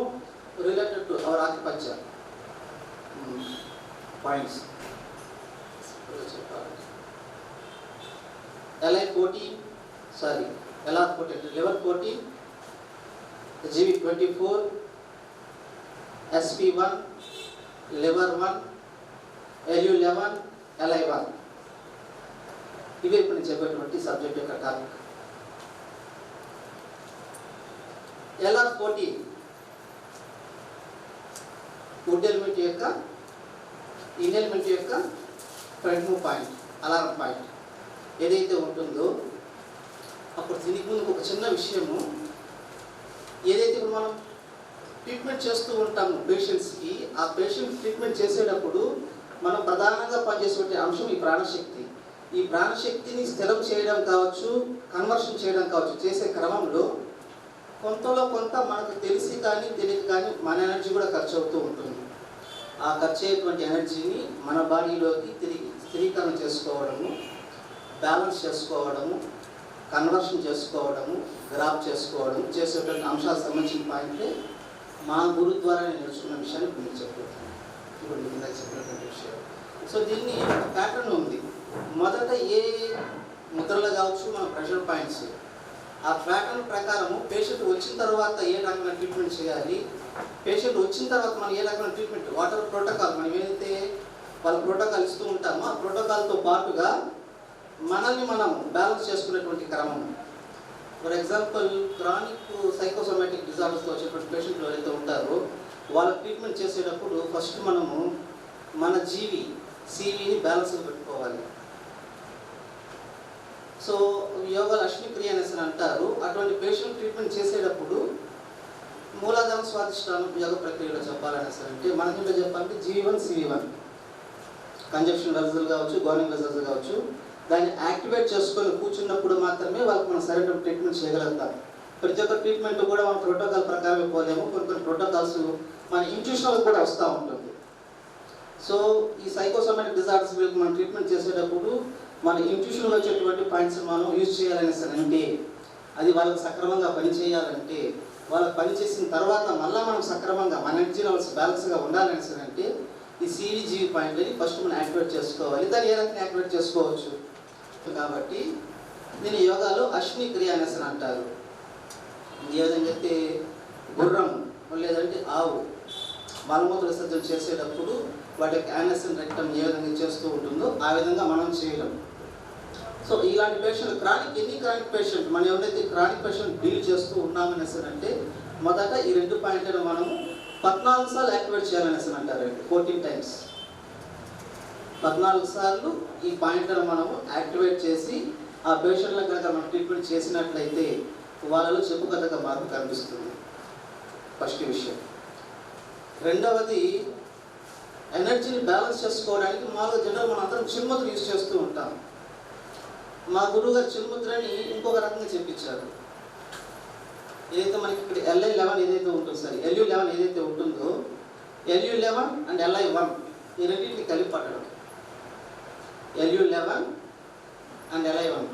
related to our acupuncture points. liver 14, GV24, SP1, liver 1, LU11, LI1. ఇవే ఇప్పుడు నేను చెప్పేటువంటి సబ్జెక్ట్ యొక్క టాపిక్. LR14 వుడ్ ఎలిమెంట్ యొక్క ఇన్ ఎలిమెంట్ యొక్క front move point, alarm point ఏదైతే ఉంటుందో అప్పుడు దీనికి ముందు ఒక చిన్న విషయము, ఏదైతే ఇప్పుడు మనం ట్రీట్మెంట్ చేస్తూ ఉంటాము పేషెంట్స్కి, ఆ పేషెంట్ ట్రీట్మెంట్ చేసేటప్పుడు మనం ప్రధానంగా పనిచేసే అంశం ఈ ప్రాణశక్తి. ఈ ప్రాణశక్తిని స్థిరం చేయడం కావచ్చు, కన్వర్షన్ చేయడం కావచ్చు, చేసే క్రమంలో కొంతలో కొంత మనకు తెలిసి కానీ తెలియక కానీ మన ఎనర్జీ కూడా ఖర్చు అవుతూ ఉంటుంది. ఆ ఖర్చు అయ్యేటువంటి ఎనర్జీని మన బాడీలోకి తిరిగి స్థిరీకరణ చేసుకోవడము, బ్యాలెన్స్ చేసుకోవడము, కన్వర్షన్ చేసుకోవడము, గ్రాప్ చేసుకోవడము చేసేటువంటి అంశాలకు సంబంధించిన పాయింటే మా గురు ద్వారా నేను నేర్చుకున్న విషయాన్ని ఇప్పుడు మీకు చెప్తున్నాను. ఇప్పుడు ఇందాక చెప్పినటువంటి విషయం. సో దీన్ని ఒక ప్యాటర్న్ ఉంది. మొదట ఏ ముద్రలు కావచ్చు మన ప్రెషర్ పాయింట్స్, ఆ ప్యాటర్న్ ప్రకారము పేషెంట్ వచ్చిన తర్వాత ఏ రకమైన ట్రీట్మెంట్ చేయాలి, పేషెంట్ వచ్చిన తర్వాత మనం ఏ రకమైన ట్రీట్మెంట్, వాటర్ ప్రోటోకాల్ మనం ఏదైతే వాళ్ళ ప్రోటోకాల్ ఇస్తూ ఉంటామో ఆ ప్రోటోకాల్తో పాటుగా మనల్ని మనం బ్యాలెన్స్ చేసుకునేటువంటి క్రమం. ఫర్ ఎగ్జాంపుల్ క్రానిక్ సైకోసోమాటిక్ డిజార్డర్స్తో వచ్చేటువంటి పేషెంట్లు ఎవరైతే ఉంటారో వాళ్ళ ట్రీట్మెంట్ చేసేటప్పుడు ఫస్ట్ మనము మన సివిని బ్యాలెన్స్గా పెట్టుకోవాలి. సో యోగా అశ్విని క్రియ అనేసి అంటారు. అటువంటి పేషెంట్ ట్రీట్మెంట్ చేసేటప్పుడు మూలాధారం స్వాధిష్టానం యోగ ప్రక్రియలో చెప్పాలనేసి అంటే మన దీంట్లో చెప్పాలంటే G1 CV1 కంజక్షన్ వెజల్ కావచ్చు, గోనింగ్ వెజల్స్ కావచ్చు, దాన్ని యాక్టివేట్ చేసుకొని కూర్చున్నప్పుడు మాత్రమే వాళ్ళకి మనం సరైన ట్రీట్మెంట్ చేయగలుగుతాం. ప్రతి ఒక్క ట్రీట్మెంట్ కూడా మన ప్రోటోకాల్ ప్రకారమే పోలేము. కొన్ని ప్రోటోకాల్స్ మన ఇంట్యూషనల్ కూడా వస్తూ ఉంటుంది. సో ఈ సైకోసోమాటిక్ డిజార్డర్స్ మనం ట్రీట్మెంట్ చేసేటప్పుడు మన ఇంట్యూషన్లో వచ్చేటువంటి పాయింట్స్ మనం యూజ్ చేయాలనేసి అంటే, అది వాళ్ళకి సక్రమంగా పనిచేయాలంటే, వాళ్ళకి పనిచేసిన తర్వాత మళ్ళీ మనం సక్రమంగా మన ఎనర్జీ లెవెల్స్ బ్యాలెన్స్గా ఉండాలనేసి అంటే ఈ సివిజీవి పాయింట్ని ఫస్ట్ మనం యాక్టివేట్ చేసుకోవాలి. దాన్ని ఏ రకంగా యాక్టివేట్ చేసుకోవచ్చు కాబట్టి దీని యోగాలో అశ్విని క్రియ అనేసి అంటారు. ఏ విధంగా అయితే గుర్రం లేదంటే ఆవు మలమూత్ర విసర్జన చేసేటప్పుడు వాటి యొక్క యానసన్ రెక్టమ్ ఏ విధంగా చేస్తూ ఉంటుందో ఆ విధంగా మనం చేయడం. సో ఇలాంటి పేషెంట్ ఎనీ క్రానిక్ పేషెంట్ మనం ఎవరైతే క్రానిక్ పేషెంట్ డీల్ చేస్తూ ఉన్నామనేసి అంటే మొదట ఈ 2 పాయింట్లను మనము 14 సార్లు యాక్టివేట్ చేయాలనేసి అంటారు. 14 టైమ్స్ 14 సార్లు ఈ పాయింట్లను మనము యాక్టివేట్ చేసి ఆ పేషెంట్లకు కనుక మనం ట్రీట్మెంట్ చేసినట్లయితే వాళ్ళలో చెప్పుకథగా మార్పు కనిపిస్తుంది. ఫస్ట్ విషయం. రెండవది ఎనర్జీని బ్యాలెన్స్ చేసుకోవడానికి మామూలుగా జనరల్ మనం అందరం చిన్ముద్ర యూజ్ చేస్తూ ఉంటాం. మా గురువు గారు చిన్ముద్రని ఇంకొక రకంగా చెప్పించారు. ఏదైతే మనకి ఇక్కడ LI11 ఏదైతే ఉంటుంది సార్, LU11 ఏదైతే ఉంటుందో LU11 అండ్ LI1 ఈ రెండింటిని కలిపి పట్టడం. LU11 అండ్ LI1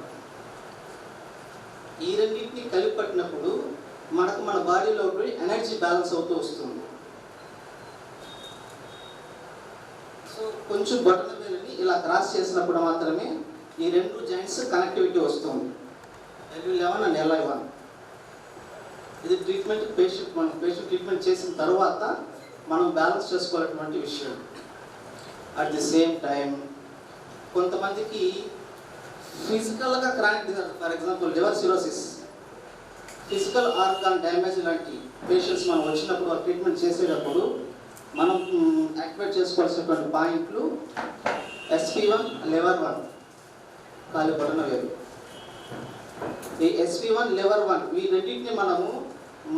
ఈ రెండింటిని కలిపి పట్టినప్పుడు మనకు మన బాడీలో ఎనర్జీ బ్యాలెన్స్ అవుతూ వస్తుంది. సో కొంచెం బటన్ వేలుని ఇలా క్రాస్ చేసినప్పుడు మాత్రమే ఈ 2 జాయింట్స్ కనెక్టివిటీ వస్తుంది. LU11 అండ్ LI1 ఇది ట్రీట్మెంట్ మనం పేషెంట్ ట్రీట్మెంట్ చేసిన తర్వాత మనం బ్యాలెన్స్ చేసుకోవాలన్నటువంటి విషయం. అట్ ది సేమ్ టైం కొంతమందికి ఫిజికల్గా chronic disorder, for example liver cirrhosis, physical organ damage లాంటి పేషెంట్స్ మనం వచ్చినప్పుడు ట్రీట్మెంట్ చేసేటప్పుడు మనం యాక్టివేట్ చేసుకోవాల్సినటువంటి పాయింట్లు SP1 లివర్ 1 కాలి బటన వేరు. ఈ SP1 లివర్ 1 ఈ రెండింటిని మనము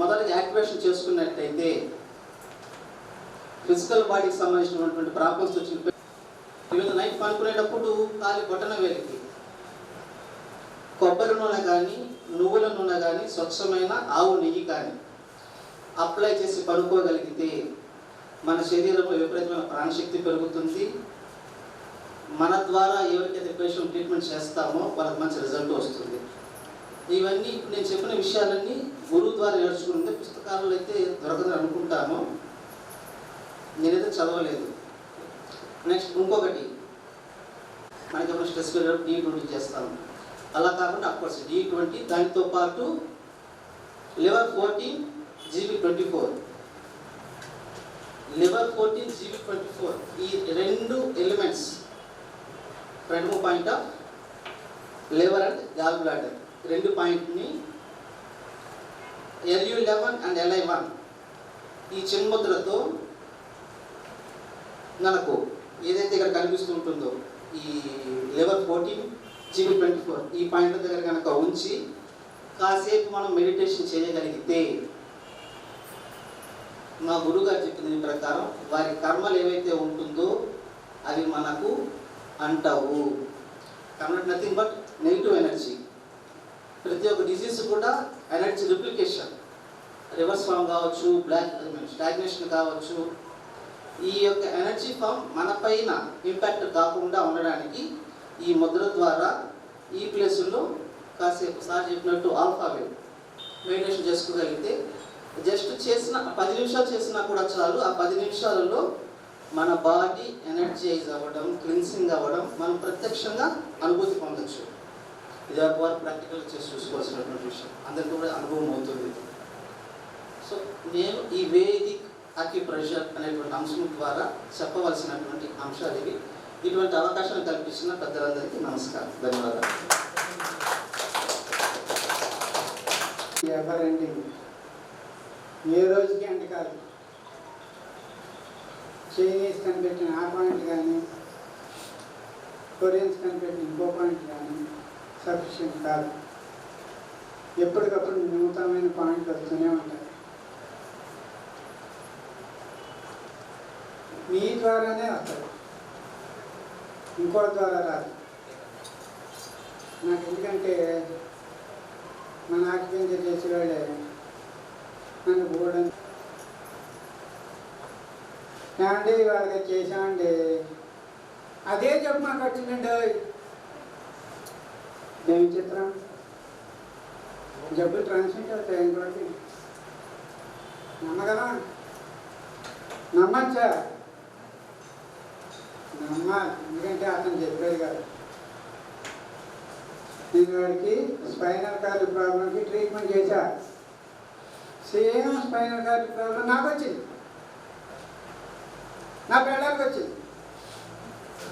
మొదట యాక్టివేషన్ చేసుకున్నట్లయితే ఫిజికల్ బాడీకి సంబంధించినటువంటి ప్రాబ్లమ్స్ వచ్చిన ఈవెన్ నైట్ పనుకునేటప్పుడు కాలి బటన వేలికి కొబ్బరి నూనె కానీ నువ్వుల నూనె కానీ స్వచ్ఛమైన ఆవు నెయ్యి కానీ అప్లై చేసి పడుకోగలిగితే మన శరీరంలో విపరీతమైన ప్రాణశక్తి పెరుగుతుంది. మన ద్వారా ఎవరికైతే పేషెంట్ ట్రీట్మెంట్ చేస్తామో వాళ్ళకి మంచి రిజల్ట్ వస్తుంది. ఇవన్నీ ఇప్పుడు నేను చెప్పిన విషయాలన్నీ గురువు ద్వారా నేర్చుకుంటే పుస్తకాలలో అయితే దొరకదని అనుకుంటాను. నేనైతే చదవలేదు. నెక్స్ట్ ఇంకొకటి మనకి ఎప్పుడు స్ట్రెస్ పీరియడ్ D20 చేస్తాము. అలా కాకుండా అఫ్కోర్స్ D20 దానితో పాటు లివర్ 14 GB24 లివర్ 14 GB24 ఈ 2 elements front point of liver and gall bladder 2 పాయింట్ని LU11 అండ్ LI1 ఈ చిన్ముద్రతో మనకు ఏదైతే ఇక్కడ కనిపిస్తూ ఉంటుందో ఈ లివర్ 14 GB24 ఈ పాయింట్ల దగ్గర కనుక ఉంచి కాసేపు మనం మెడిటేషన్ చేయగలిగితే మా గురువుగారు చెప్పిన దీని ప్రకారం వారి కర్మలు ఏవైతే ఉంటుందో అవి మనకు అంటావు. కర్మట్ నథింగ్ బట్ నెగిటివ్ ఎనర్జీ. ప్రతి ఒక్క డిసీజ్ కూడా ఎనర్జీ రిప్లికేషన్, రివర్స్ ఫామ్ కావచ్చు, బ్లాక్ స్టాగ్నేషన్ కావచ్చు. ఈ యొక్క ఎనర్జీ ఫామ్ మన పైన ఇంపాక్ట్ కాకుండా ఉండడానికి ఈ ముద్ర ద్వారా ఈ ప్లేసుల్లో కాసేపు సార్ చెప్పినట్టు ఆల్ఫా వేవ్ మెడిటేషన్ చేసుకోగలిగితే జస్ట్ చేసిన 10 నిమిషాలు చేసినా కూడా చాలు. ఆ 10 నిమిషాలలో మన బాడీ ఎనర్జైజ్ అవ్వడం, క్లిన్సింగ్ అవ్వడం మనం ప్రత్యక్షంగా అనుభూతి పొందొచ్చు. ఇది వారు ప్రాక్టికల్ చేసి చూసుకోవాల్సినటువంటి విషయం, అందరికీ కూడా అనుభవం అవుతుంది. సో నేను ఈ వేదిక్ అక్యుప్రెషర్ అనేటువంటి అంశం ద్వారా చెప్పవలసినటువంటి అంశాలు ఇవి. ఇటువంటి అవకాశాలు కల్పించిన పెద్దలందరికీ నమస్కారం, ధన్యవాదాలు. ఎవర్ ఎండింగ్, ఏ రోజుకి అంట కాదు. చైనీస్ కనిపెట్టిన ఆ పాయింట్ కానీ, కొరియన్స్ కనిపెట్టిన ఇంకో పాయింట్ కానీ సఫిషియెంట్ కాదు. ఎప్పటికప్పుడు నూతనమైన పాయింట్లు వస్తూనే ఉంటాయి. మీ ద్వారానే వస్తాయి, ఇంకో ద్వారా రాదు. నాకు ఎందుకంటే మన ఆక్యుపెంచర్ చేసేవాళ్ళే నన్ను పోవడం ఏమండి వాళ్ళకి చేసామండి, అదే చెప్పు మాకు వచ్చిందండి. ఏమి చిత్రం, జబ్బులు ట్రాన్స్మిట్ అవుతాయి. ఇంకోటి నమ్మగలమా? నమ్మచ్చా? నమ్మాలి, ఎందుకంటే అతను చెప్పాడు కదా. నేను వాడికి స్పైనల్ కార్డ్ ప్రాబ్లంకి ట్రీట్మెంట్ చేశా. సేమ్ స్పైనల్ కార్డ్ ప్రాబ్లం నాకు వచ్చింది, నా పిల్లలకి వచ్చింది.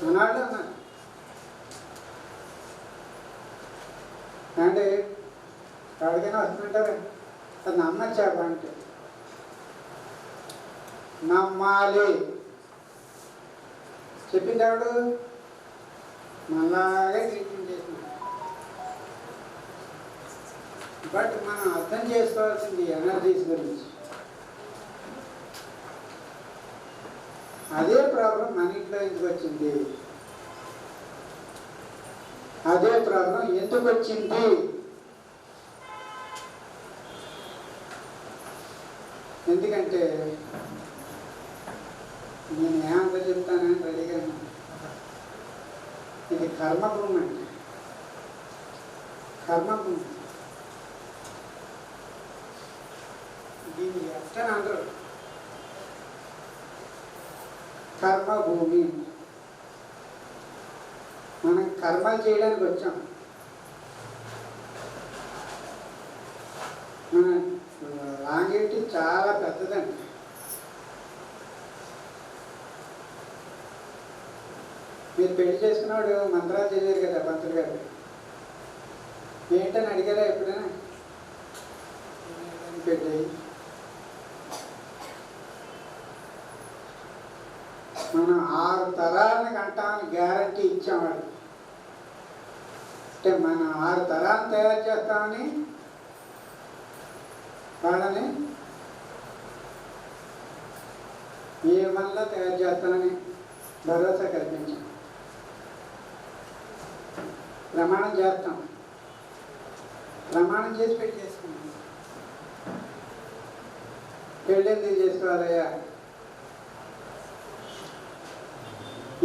మనాళ్ళు అన్నారు అంటే ఎక్కడికైనా వస్తుంటారా? అది నమ్మచ్చా అంటే నమ్మాలి. చెప్పింది ఎవడు? మళ్ళాగే ట్రీట్మెంట్ చేస్తున్నాడు. బట్ మనం అర్థం చేసుకోవాల్సింది ఎనర్జీస్ గురించి. అదే ప్రాబ్లం మన ఇంట్లో ఎందుకు వచ్చింది, అదే ప్రాబ్లం ఎందుకు వచ్చింది. ఎందుకంటే నేను ఏమంతా చెప్తానని రెడీగా ఉన్నాను. ఇది కర్మభూమి అంటే, కర్మభూమి. దీన్ని ఎక్కడ అంటారు? కర్మభూమి. మనం కర్మలు చేయడానికి వచ్చాం. మన లాంగేటి చాలా పెద్దదండి. మీరు పెళ్లి చేసుకున్నాడు మంత్రాలు చదివారు కదా పంతులు గారు, ఏంటని అడిగారా ఎప్పుడైనా? పెళ్ళి మనం 6 తరాలను కంటామని గ్యారంటీ ఇచ్చామని. అంటే మనం 6 తరాలను తయారు చేస్తామని వాళ్ళని ఏ వల్ల తయారు చేస్తామని భరోసా కల్పించాం. ప్రమాణం చేస్తాం, ప్రమాణం చేసి పెళ్లి చేసుకున్నాం. పెళ్ళి ఎందుకు చేసుకోవాలయ్యా?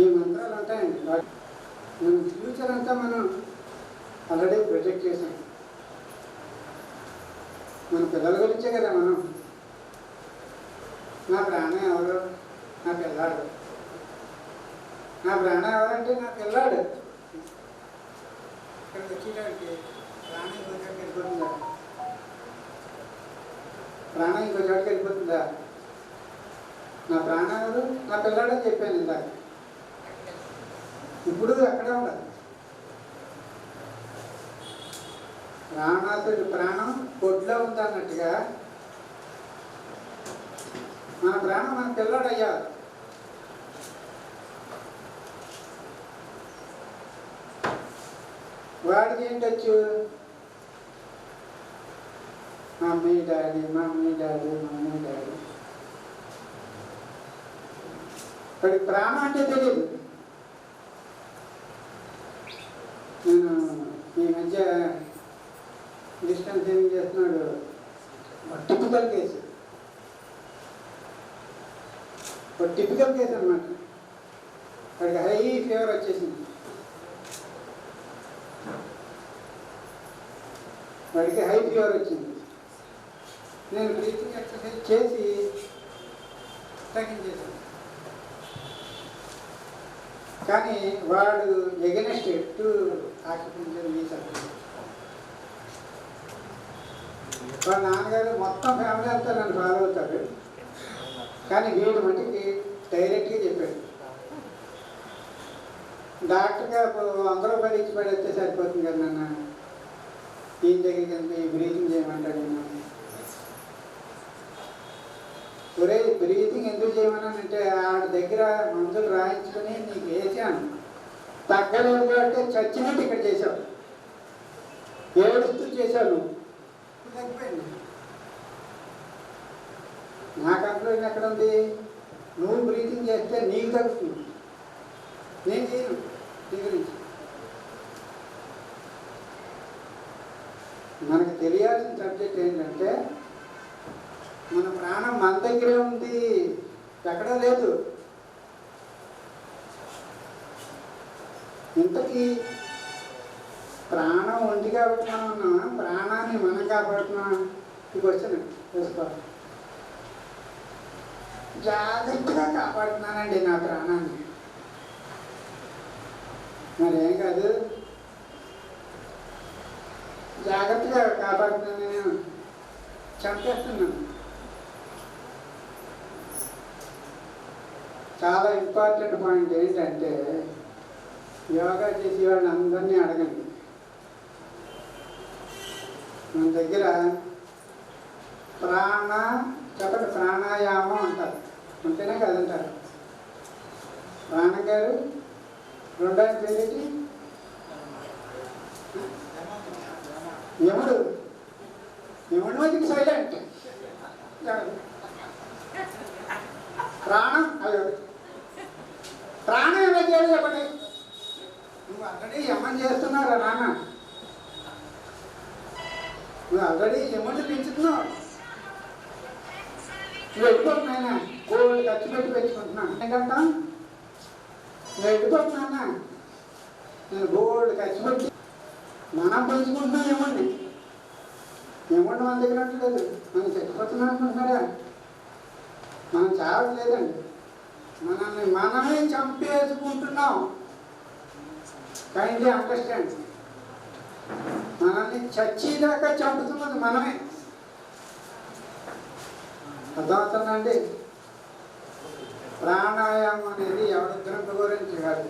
ఈ మంత్రాలు ఉంటాయండి. మన ఫ్యూచర్ అంతా మనం ఆల్రెడీ ప్రొజెక్ట్ చేసాం. మన పిల్లల గురించే కదా మనం. నా ప్రాణం ఎవరు? నా పిల్లాడు. నా ప్రాణం ఎవరంటే నా పిల్లాడు. ఇక్కడికి వచ్చేటానికి ప్రాణం ఇంకో చోటుకి వెళ్ళిపోతుందా? ప్రాణం ఇంకో చోటుకి వెళ్ళిపోతుందా? నా ప్రాణం ఎవరు? నా పిల్లాడని చెప్పాను ఇందాక. ఇప్పుడు అక్కడే ఉండదు. రావణాసుడి ప్రాణం కొడ్లో ఉందన్నట్టుగా మన ప్రాణం మన పిల్లాడయ్యారు. వాడికి ఏంటొచ్చు? Mummy daddy, mummy daddy, mummy daddy. వాడికి ప్రాణం అంటే తెలియదు. నేను ఈ మధ్య డిస్టెన్స్ సేవింగ్ చేస్తున్నాడు. టిపికల్ కేసు, ఒక టిపికల్ కేసు అనమాట. వాడికి హై ఫీవర్ వచ్చేసింది. వాడికి హై ఫీవర్ వచ్చింది. నేను బ్రీతింగ్ ఎక్సర్సైజ్ చేసి తగ్గించేసాను. కానీ వాడు ఎగనెస్ట్ టు ఆక్యుపెంచర్ ఈ సబ్జెక్ట్. వాళ్ళ నాన్నగారు మొత్తం ఫ్యామిలీ అంతా నన్ను ఫాలో అవుతారు, కానీ వీడు మటుకి డైరెక్ట్గా చెప్పాడు, డాక్టర్గా 100 రూపాయలు ఇచ్చి పడేస్తే సరిపోతుంది కదా నాన్న, దీని దగ్గరికి వెళ్తే బ్రీతింగ్ చేయమంటాడు. ఒరే బ్రీతింగ్ ఎందుకు చేయమన్నానంటే ఆడ దగ్గర మందులు రాయించుకొని నీకు వేసాను, తగ్గలేదు కాబట్టి చచ్చినట్టు ఇక్కడ చేసావు, ఏడుస్తూ చేశావు, నువ్వు తగ్గిపోయింది. నా కంప్లైంట్ ఎక్కడ ఉంది? నువ్వు బ్రీతింగ్ చేస్తే నీకు తగ్గుతుంది, నేను చేయను. నీ గురించి మనకు తెలియాల్సిన సబ్జెక్ట్ ఏంటంటే మన ప్రాణం మన దగ్గరే ఉంది, ఎక్కడా లేదు. ఇంతకీ ప్రాణం ఉంది కాబట్టి మనం ఉన్నాం, ప్రాణాన్ని మనం కాపాడుతున్నాం. ఈ క్వశ్చన్ తెలుసుకోవాలి. జాగ్రత్తగా కాపాడుతున్నానండి నా ప్రాణాన్ని, మరేం కాదు, జాగ్రత్తగా కాపాడుతున్నాను, నేను చంపేస్తున్నాను. చాలా ఇంపార్టెంట్ పాయింట్ ఏంటంటే యోగా చేసే వాళ్ళని అందరినీ అడగండి. మన దగ్గర చెప్పండి ప్రాణాయామం అంటారు, అంతేనే కదంటారు. ప్రాణం గారు రెండో పేరేంటి? యముడు. యముడు మధ్యకి సైలెంట్. ప్రాణం అయ్యో ప్రాణం ఎలా చేయాలి చెప్పండి. నువ్వు ఆల్రెడీ యమని చేస్తున్నారా నాన్న, నువ్వు ఆల్రెడీ యముడిని పెంచుతున్నావు. నువ్వు వెళ్ళిపోతున్నాయినా కోళ్ళు ఖర్చు పెట్టి పెంచుకుంటున్నాను ఏంటంటా, నువ్వు వెళ్ళిపోతున్నా, నేను గోల్డ్ ఖర్చు పెట్టి మనం పెంచుకుంటున్నాం యముడిని. యముడిని మన దగ్గర లేదు, మనం చచ్చిపోతున్నాం అనుకుంటున్నారా? మనం చావట్లేదండి, మనల్ని మనమే చంపేసుకుంటున్నాం. Kindly understand. మనల్ని చచ్చేదాకా చంపుతున్నది మనమే. అర్థమవుతుందండి? ప్రాణాయామం అనేది ఎవరి గురించి కాదు,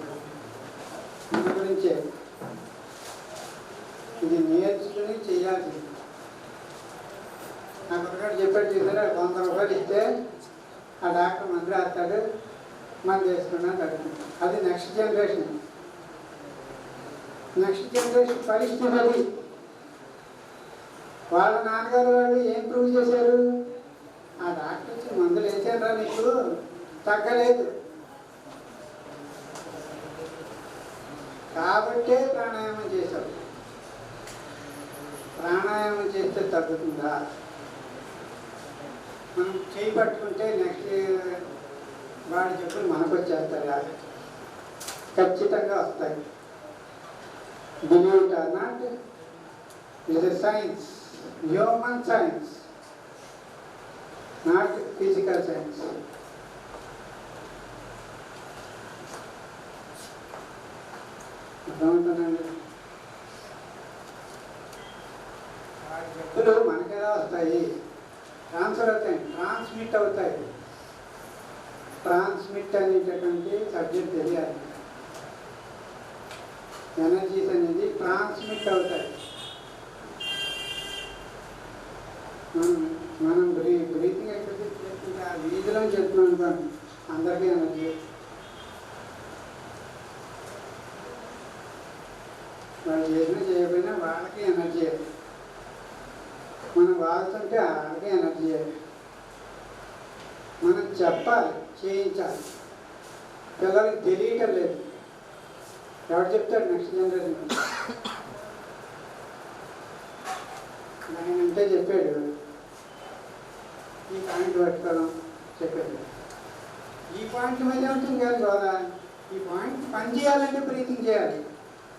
మన గురించే. ఇది నేర్చుకుని చేయాల్సింది. నాకు ఒకటి చెప్పాడు చూసారా, 100 రూపాయలు ఇస్తే ఆ డాక్టర్ మందు రాస్తాడు, మనం చేసుకున్నాను అడుగుతుంది. అది నెక్స్ట్ జనరేషన్. నెక్స్ట్ జనరేషన్ పరిస్థితి అది. వాళ్ళ నాన్నగారు వాళ్ళు ఏం ప్రూవ్ చేశారు? ఆ డాక్టర్ వచ్చి మందులు వేసారా నీకు, తగ్గలేదు కాబట్టే ప్రాణాయామం చేశారు. ప్రాణాయామం చేస్తే తగ్గుతుందా? మనం చేయి పట్టుకుంటే నెక్స్ట్ వాడి చెప్పులు మనకు వచ్చేస్తారా? ఖచ్చితంగా వస్తాయి. Believe it or not, it is science, human science, not physical science. అర్థమవుతుందండి? వాడి చెప్పులు మనకెలా వస్తాయి? ట్రాన్స్ఫర్ అవుతాయి, ట్రాన్స్మిట్ అవుతాయి. ట్రాన్స్మిట్ అనేటటువంటి సబ్జెక్ట్ తెలియాలి. ఎనర్జీస్ అనేది ట్రాన్స్మిట్ అవుతాయి. మనం బ్రీతింగ్ ఎక్సర్సైజ్ చేస్తుంటే ఆ వీధిలో చెప్తున్నాం అనుకోండి, అందరికీ ఎనర్జీ. వాళ్ళు చేసినా చేయకపోయినా వాళ్ళకి ఎనర్జీ. మనం వాడుతుంటే వాళ్ళకి ఎనర్జీ. మనం చెప్పాలి, చేయించాలి. పిల్లలకి తెలియటం లేదు. ఎవరు చెప్తాడు? Next generation. ఆయన అంటే చెప్పాడు, ఈ పాయింట్ పట్టుకోవడం చెప్పాడు. ఈ పాయింట్ మీద ఉంటుంది కాదు కదా, ఈ పాయింట్ పని చేయాలంటే బ్రీతింగ్ చేయాలి.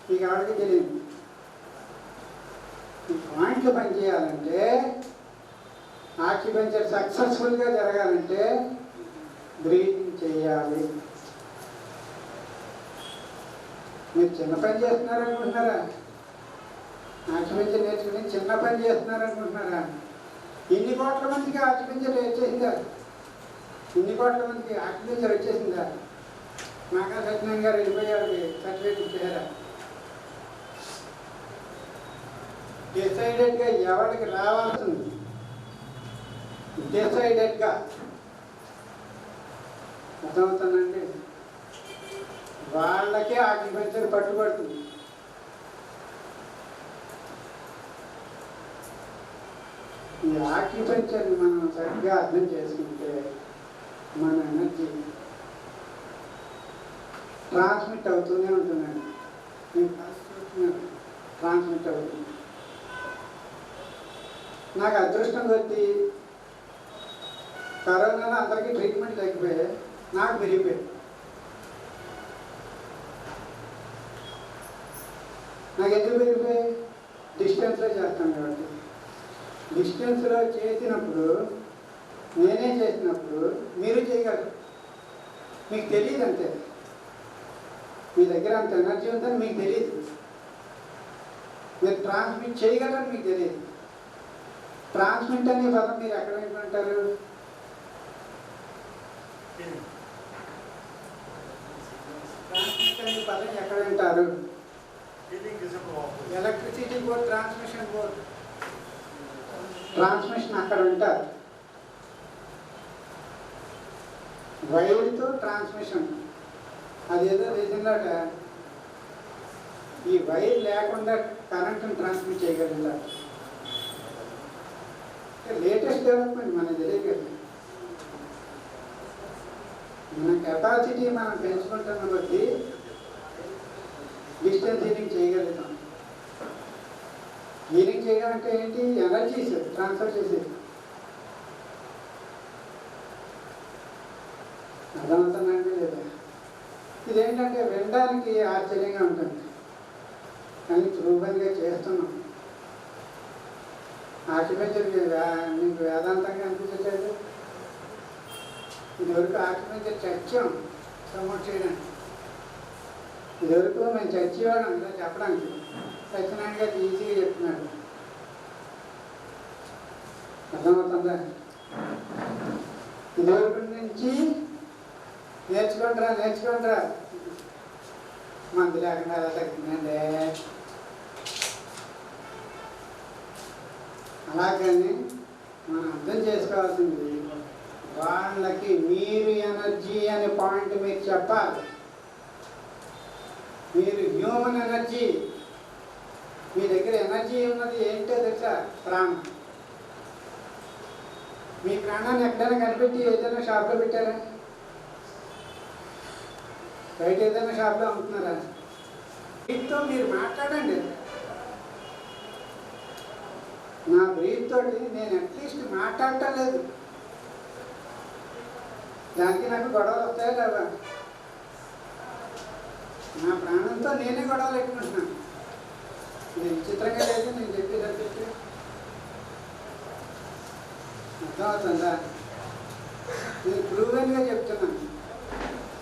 మీకు ఎవరికి తెలియదు. ఈ పాయింట్లు పని చేయాలంటే, ఆక్యుపెంచర్ సక్సెస్ఫుల్గా జరగాలంటే బ్రీతింగ్ చేయాలి. మీరు చిన్న పని చేస్తున్నారనుకుంటున్నారా? ఆక్యుపెంచర్ నేర్చుకుని చిన్న పని చేస్తున్నారనుకుంటున్నారా? ఇన్ని కోట్ల మందికి ఆక్యుపెంచర్ వచ్చేసిందా? ఇన్ని కోట్ల మందికి ఆక్యుపెంచర్ వచ్చేసిందా? నాగా సత్యనారాయణ గారు వెళ్ళిపోయారు, సర్టిఫికేట్ ఇచ్చారా? డిసైడెడ్గా ఎవరికి రావాల్సింది డిసైడెడ్గా అర్థమవుతుందండి, వాళ్ళకే ఆక్యుపెంచర్ పట్టుబడుతుంది. ఈ ఆక్యుపెంచర్ని మనం సరిగ్గా అర్థం చేసుకుంటే మన ఎనర్జీ ట్రాన్స్మిట్ అవుతూనే ఉంటుందండి. ట్రాన్స్మిట్ అవుతుంది. నాకు అదృష్టం కొద్దీ కరోనాలో అందరికీ ట్రీట్మెంట్ తగ్గిపోయాయి, నాకు పెరిగిపోయాయి. నాకు ఎందుకు పెరిగిపోయాయి? డిస్టెన్స్లో చేస్తాను కాబట్టి. డిస్టెన్స్లో చేసినప్పుడు, నేనే చేసినప్పుడు మీరు చేయగలరు. మీకు తెలియదు అంతే, మీ దగ్గర అంత ఎనర్జీ ఉందని మీకు తెలియదు. మీరు ట్రాన్స్మిట్ చేయగలరని మీకు తెలియదు. ట్రాన్స్మిట్ అనే పదం మీరు ఎక్కడ వింటుంటారు? ట్రాన్స్మిట్ అనే పదం ఎక్కడ వింటారు? Electricity board, transmission board, transmission అక్కడ వింటారు. వైర్తో ట్రాన్స్మిషన్, అదేదో తెలిసిందట. ఈ వైర్ లేకుండా కరెంట్ని ట్రాన్స్మిట్ చేయగలుగుతారు. లేటెస్ట్ డెవలప్మెంట్ మనకు తెలియదు కదా. మన కెపాసిటీ మనం పెంచుకుంటున్న బట్టి డిస్టెన్స్ హీలింగ్ చేయగలుగుతాం. హీలింగ్ చేయడం అంటే ఏంటి? ఎనర్జీస్ ట్రాన్స్ఫర్ చేసేది. అర్థమవుతుందండి లేదా? ఇదేంటంటే వినడానికి ఆశ్చర్యంగా ఉంటుంది, కానీ ప్రూవెన్గా చేస్తున్నాం. ఆక్యుపెంచర్ మీకు వేదాంతంగా అనిపించట్లేదు? ఇదివరకు ఆక్యుపెంచర్ చర్చం ప్రమోట్ చేయడానికి. ఇదివరకు మేము చర్చేవాళ్ళం ఇలా చెప్పడానికి. సత్యనారాయణ గారు ఈజీగా చెప్తున్నాడు. అర్థమవుతుందా? ఇదివరకు నుంచి నేర్చుకుంటారా మందు లేకుండా అలా తగ్గిందండి. అలాగని మనం అర్థం చేసుకోవాల్సింది, వాళ్ళకి మీరు ఎనర్జీ అనే పాయింట్ మీరు చెప్పాలి. మీరు హ్యూమన్ ఎనర్జీ, మీ దగ్గర ఎనర్జీ ఉన్నది ఏంటో తెలుసా? ప్రాణం. మీ ప్రాణాన్ని ఎక్కడైనా కనిపెట్టి ఏదైనా షాప్లో పెట్టారా? బయట ఏదైనా షాప్లో అమ్ముతున్నారా? వీటితో మీరు మాట్లాడండి. నా బ్రీత్ తోటి నేను అట్లీస్ట్ మాట్లాడటం లేదు, దానికి నాకు గొడవలు వస్తాయా లేవా? నా ప్రాణంతో నేనే గొడవలు పెట్టుకుంటున్నాను. నేను విచిత్రంగా లేదు నేను చెప్పేసరికి. అర్థమవుతుందా? నేను ప్రూవెన్గా చెప్తున్నాను.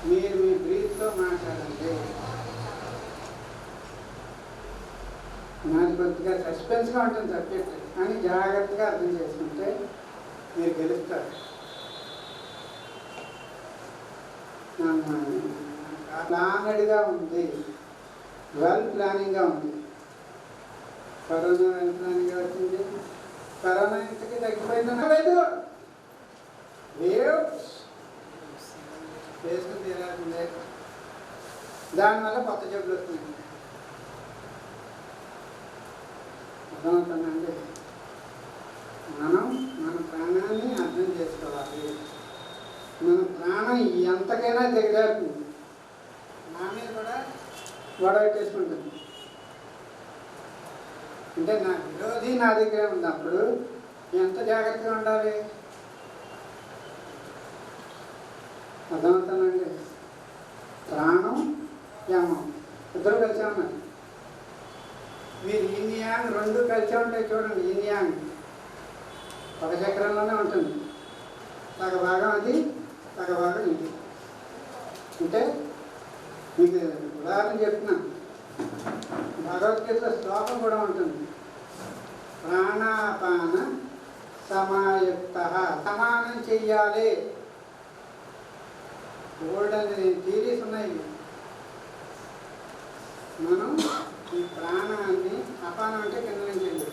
మీరు మీ బ్రీత్తో మాట్లాడండి. నాది కొద్దిగా సస్పెన్స్గా ఉంటుంది సబ్జెక్ట్, కానీ జాగ్రత్తగా అర్థం చేసుకుంటే మీరు గెలుస్తారు. ప్లానెడ్గా ఉంది, వెల్ ప్లానింగ్గా ఉంది. కరోనా వెల్ ప్లానింగ్గా వచ్చింది. కరోనా ఇంతకీ తగ్గిపోయిందన్నా లేదు, వేవ్స్ వేసుకుని తీరాల్సిందే. దానివల్ల కొత్త జబ్బులు వస్తున్నాయి. అర్థమవుతుందండి? మనం మన ప్రాణాన్ని అర్థం చేసుకోవాలి. మన ప్రాణం ఎంతకైనా దిగజారుతుంది. నా మీద కూడా గొడవ చేసుకుంటుంది. అంటే నా విరోధి నా దగ్గర ఉన్నప్పుడు ఎంత జాగ్రత్తగా ఉండాలి? అర్థమవుతుందండి? ప్రాణం యమం ఇద్దరు కలిసి ఉన్నారు. మీరు ఇన్ యాంగ్ రెండు కలిసి ఉంటాయి చూడండి. ఇన్ యాంగ్ ఒక చక్రంలోనే ఉంటుంది. సగ భాగం అది, సగ భాగం ఇది. అంటే మీకు ఉదాహరణ చెప్తున్నాను. భగవద్గీతలో శ్లోకం కూడా ఉంటుంది. ప్రాణాపాన సమాయుక్త, సమానం చెయ్యాలి. గోల్డ్ అనేది థీరీస్ ఉన్నాయి. మనం ఈ ప్రాణాన్ని, అపానం అంటే కింద నుంచి వెళ్ళి,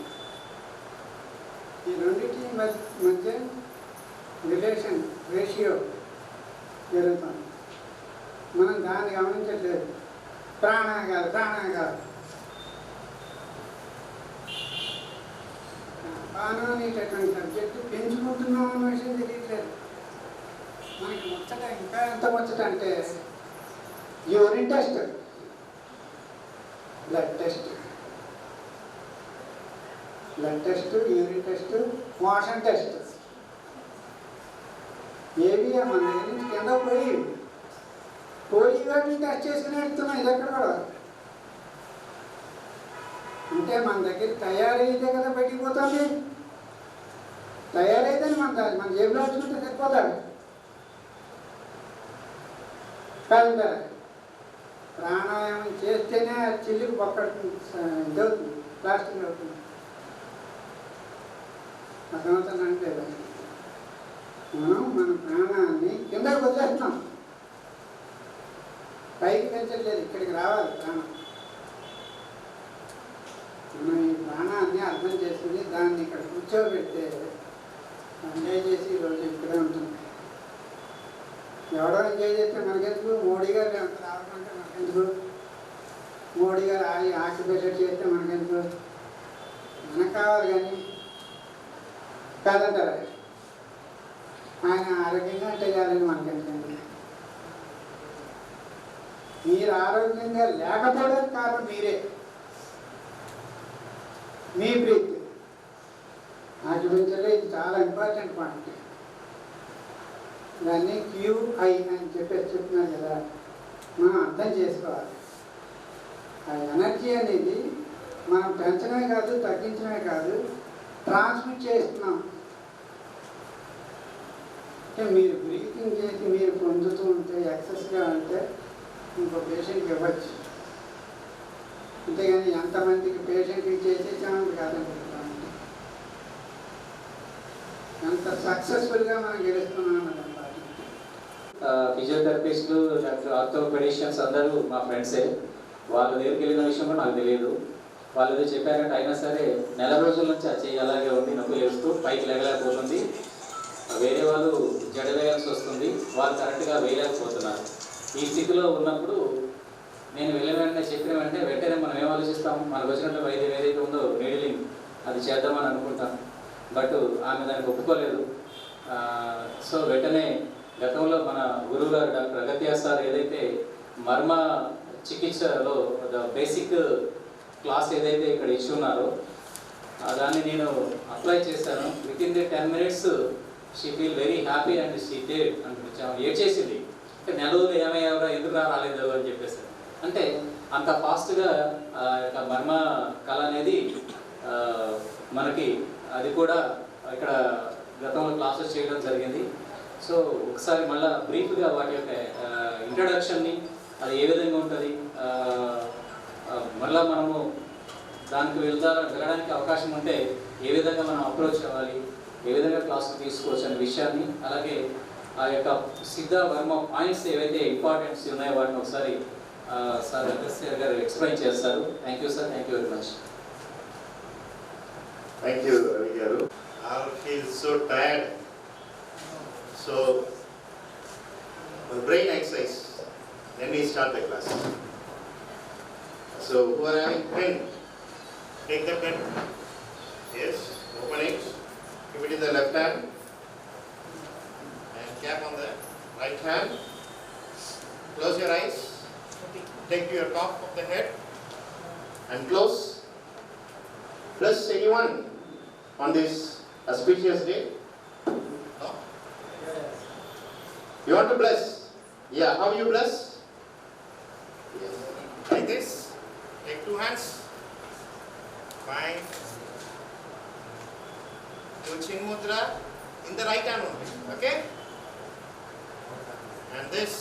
ఈ రెండింటి మధ్య రిలేషన్ రేషియో జరుగుతుంది. మనం దాన్ని గమనించట్లేదు. ప్రాణాగాలు అపానం అనేటటువంటి సబ్జెక్టు పెంచుకుంటున్నాం అన్న విషయం తెలియట్లేదు మనకి. ముచ్చట ఇంకా ఎంత ముచ్చట అంటే urine test, blood test, urine test, motion test, ఏవి మన దగ్గర నుంచి కింద పోయి వాటిని టెస్ట్ చేసుకుని వెళ్తున్నాం. ఇది ఎక్కడ కూడా అంటే మన దగ్గర తయారైతే కదా బయటికి పోతుంది. తయారైతే మన జేబులో వచ్చుకుంటే సరిపోతాడు కాదంటారా? ప్రాణాయామం చేస్తేనే చిల్లుకి ఇదవుతుంది, ప్లాస్టిక్ అవుతుంది. అర్థమవుతుందంటే మనం మన ప్రాణాన్ని కిందకి వదిలేస్తున్నాం, పైకి పెంచట్లేదు. ఇక్కడికి రావాలి ప్రాణం. మనం ఈ ప్రాణాన్ని అర్థం చేసుకుని దాన్ని ఇక్కడ కూర్చోబెడితే ఎంజాయ్ చేసి ఈరోజు ఇక్కడే ఉంటుంది. ఎవడో ఎంజాయ్ చేస్తే మనకెందుకు? మోడీ గారు రావాలంటే మనకెందుకు? మోడీ గారు ఆక్యుపేషన్ చేస్తే మనకెందుకు? మనకు కావాలి కానీ కాదంటారా? ఆయన ఆరోగ్యంగా అంటే చాలని మనకెందుకండి? మీరు ఆరోగ్యంగా లేకపోవడానికి కారణం మీరే. మీ బ్రీత్ ఆక్యుపెన్చర్లో ఇది చాలా ఇంపార్టెంట్ పాయింట్. దాన్ని QI అని చెప్తున్నారు కదా, మనం అర్థం చేసుకోవాలి. ఆ ఎనర్జీ అనేది మనం పెంచడమే కాదు, తగ్గించడమే కాదు, ట్రాన్స్మిట్ చేస్తున్నాం. అంటే మీరు బ్రీతింగ్ చేసి మీరు పొందుతూ ఉంటే, ఎక్సెస్గా ఉంటే ఇంకో పేషెంట్కి ఇవ్వచ్చు. అంతేగాని ఎంతమందికి పేషెంట్కి చేసేసామని కాదండి. ఎంత సక్సెస్ఫుల్గా మనం గెలుస్తున్నాం. ఫిజియోథెరపిస్టులు, ఆర్థోపెడిషియన్స్ అందరూ మా ఫ్రెండ్సే. వాళ్ళ దగ్గరికి వెళ్ళిన విషయం కూడా నాకు తెలియదు. వాళ్ళు ఏదో చెప్పారంటే అయినా సరే నెల రోజుల నుంచి ఆ చెయ్యి అలాగే ఉంది, నొప్పి లేస్తూ పైకి లేగలేకపోతుంది. వేరే వాళ్ళు జడ వేయాల్సి వస్తుంది, వాళ్ళు కరెక్ట్గా వేయలేకపోతున్నారు. ఈ స్థితిలో ఉన్నప్పుడు నేను వెళ్ళిన వెంటనే చెప్పిన వెంటనే మనం ఏం ఆలోచిస్తాం? మనకు వచ్చినట్టు వైద్యం ఏదైతే ఉందో నీడిలింగ్, అది చేద్దామని అనుకుంటాం. బట్ ఆమె దానికి ఒప్పుకోలేదు. సో వెంటనే గతంలో మన గురువు గారు డాక్టర్ అగత్య సార్ ఏదైతే మర్మ చికిత్సలో బేసిక్ క్లాస్ ఏదైతే ఇక్కడ ఇచ్చి ఉన్నారో దాన్ని నేను అప్లై చేశాను. With in the 10 minutes she feel very happy and she dead అనిపించాము. ఏడ్చేసింది. అంటే నెల రోజులు ఏమయ్యావరా, ఎందుకు రాలేదు అని చెప్పేసి. అంటే అంత ఫాస్ట్గా మర్మ కళ అనేది మనకి అది కూడా ఇక్కడ గతంలో క్లాసెస్ చేయడం జరిగింది. సో ఒకసారి మళ్ళీ బ్రీఫ్గా వాటి యొక్క ఇంట్రడక్షన్ని, అది ఏ విధంగా ఉంటుంది, మళ్ళీ మనము దానికి వెళ్ళడానికి అవకాశం ఉంటే ఏ విధంగా మనం అప్రోచ్ అవ్వాలి, ఏ విధంగా క్లాసులు తీసుకోవచ్చు అనే విషయాన్ని, అలాగే ఆ యొక్క సిద్ధ వర్మ పాయింట్స్ ఏవైతే ఇంపార్టెంట్స్ ఉన్నాయో వాటిని ఒకసారి సార్ అగస్త్య గారు ఎక్స్ప్లెయిన్ చేస్తారు. Thank you sir, thank you very much. Thank you, Ravi Garu. I feel so tired. So, the brain exercise. Then we start the class. So, who are having pen? Take the pen. Yes, open it. Keep it in the left hand. And cap on the right hand. Close your eyes. Take to your top of the head. And close. Bless anyone on this auspicious day? No? You want to bless? Yeah, how you bless? Yes. Like this. Take 2 hands. Fine. Do chin mudra in the right hand only. Okay? And this.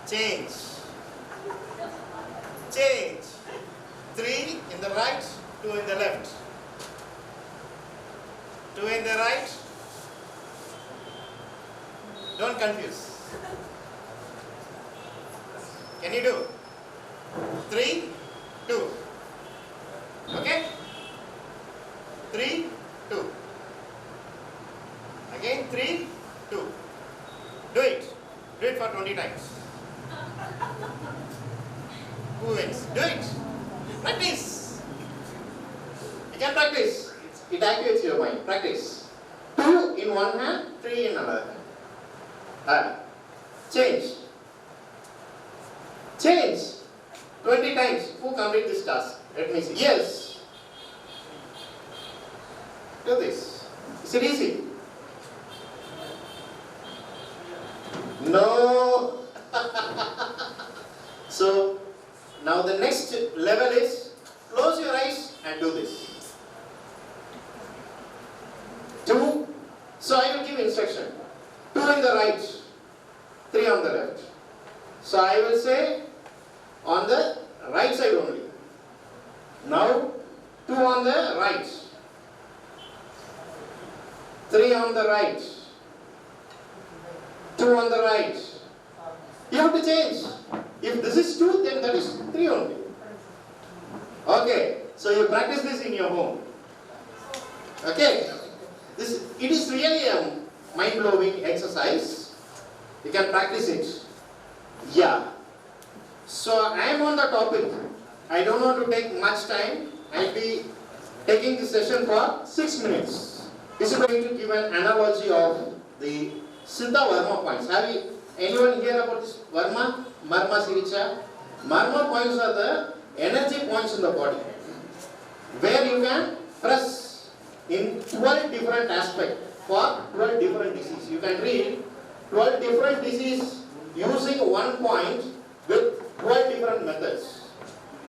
change, change. 3 in the right, 2 in the left. 2 in the right. Don't confuse. Can you do? 3, 2. Okay? 3, 2. Again 3, 2. Do it. Do it for 20 times. Who wins? Do it. Practice. You can practice. It activates your mind. Practice. 2 in one hand, 3 in another hand. Change. Change. 20 times. Who complete this task? Let me see. Yes. Do this. Is it easy? No. So, now the next level is close your eyes and do this. 2. So I will give instruction. 2 in the right, 3 on the left. So I will say on the right side only. Now 2 on the right, 3 on the right, 2 on the right. You have to change. If this is 2, then that is 3 only. Okay, so you practice this in your home. Okay, it is really a mind-blowing exercise. You can practice it. Yeah. So I am on the topic. I don't want to take much time. I'll be taking this session for 6 minutes. This is going to give an analogy of the Siddha Varma points. Have you anyone hear about this Varma? Marma Siricha? Marma points are the energy points in the body, where you can press in 12 different aspects for 12 different diseases. You can read 12 different diseases using one point with 12 different methods.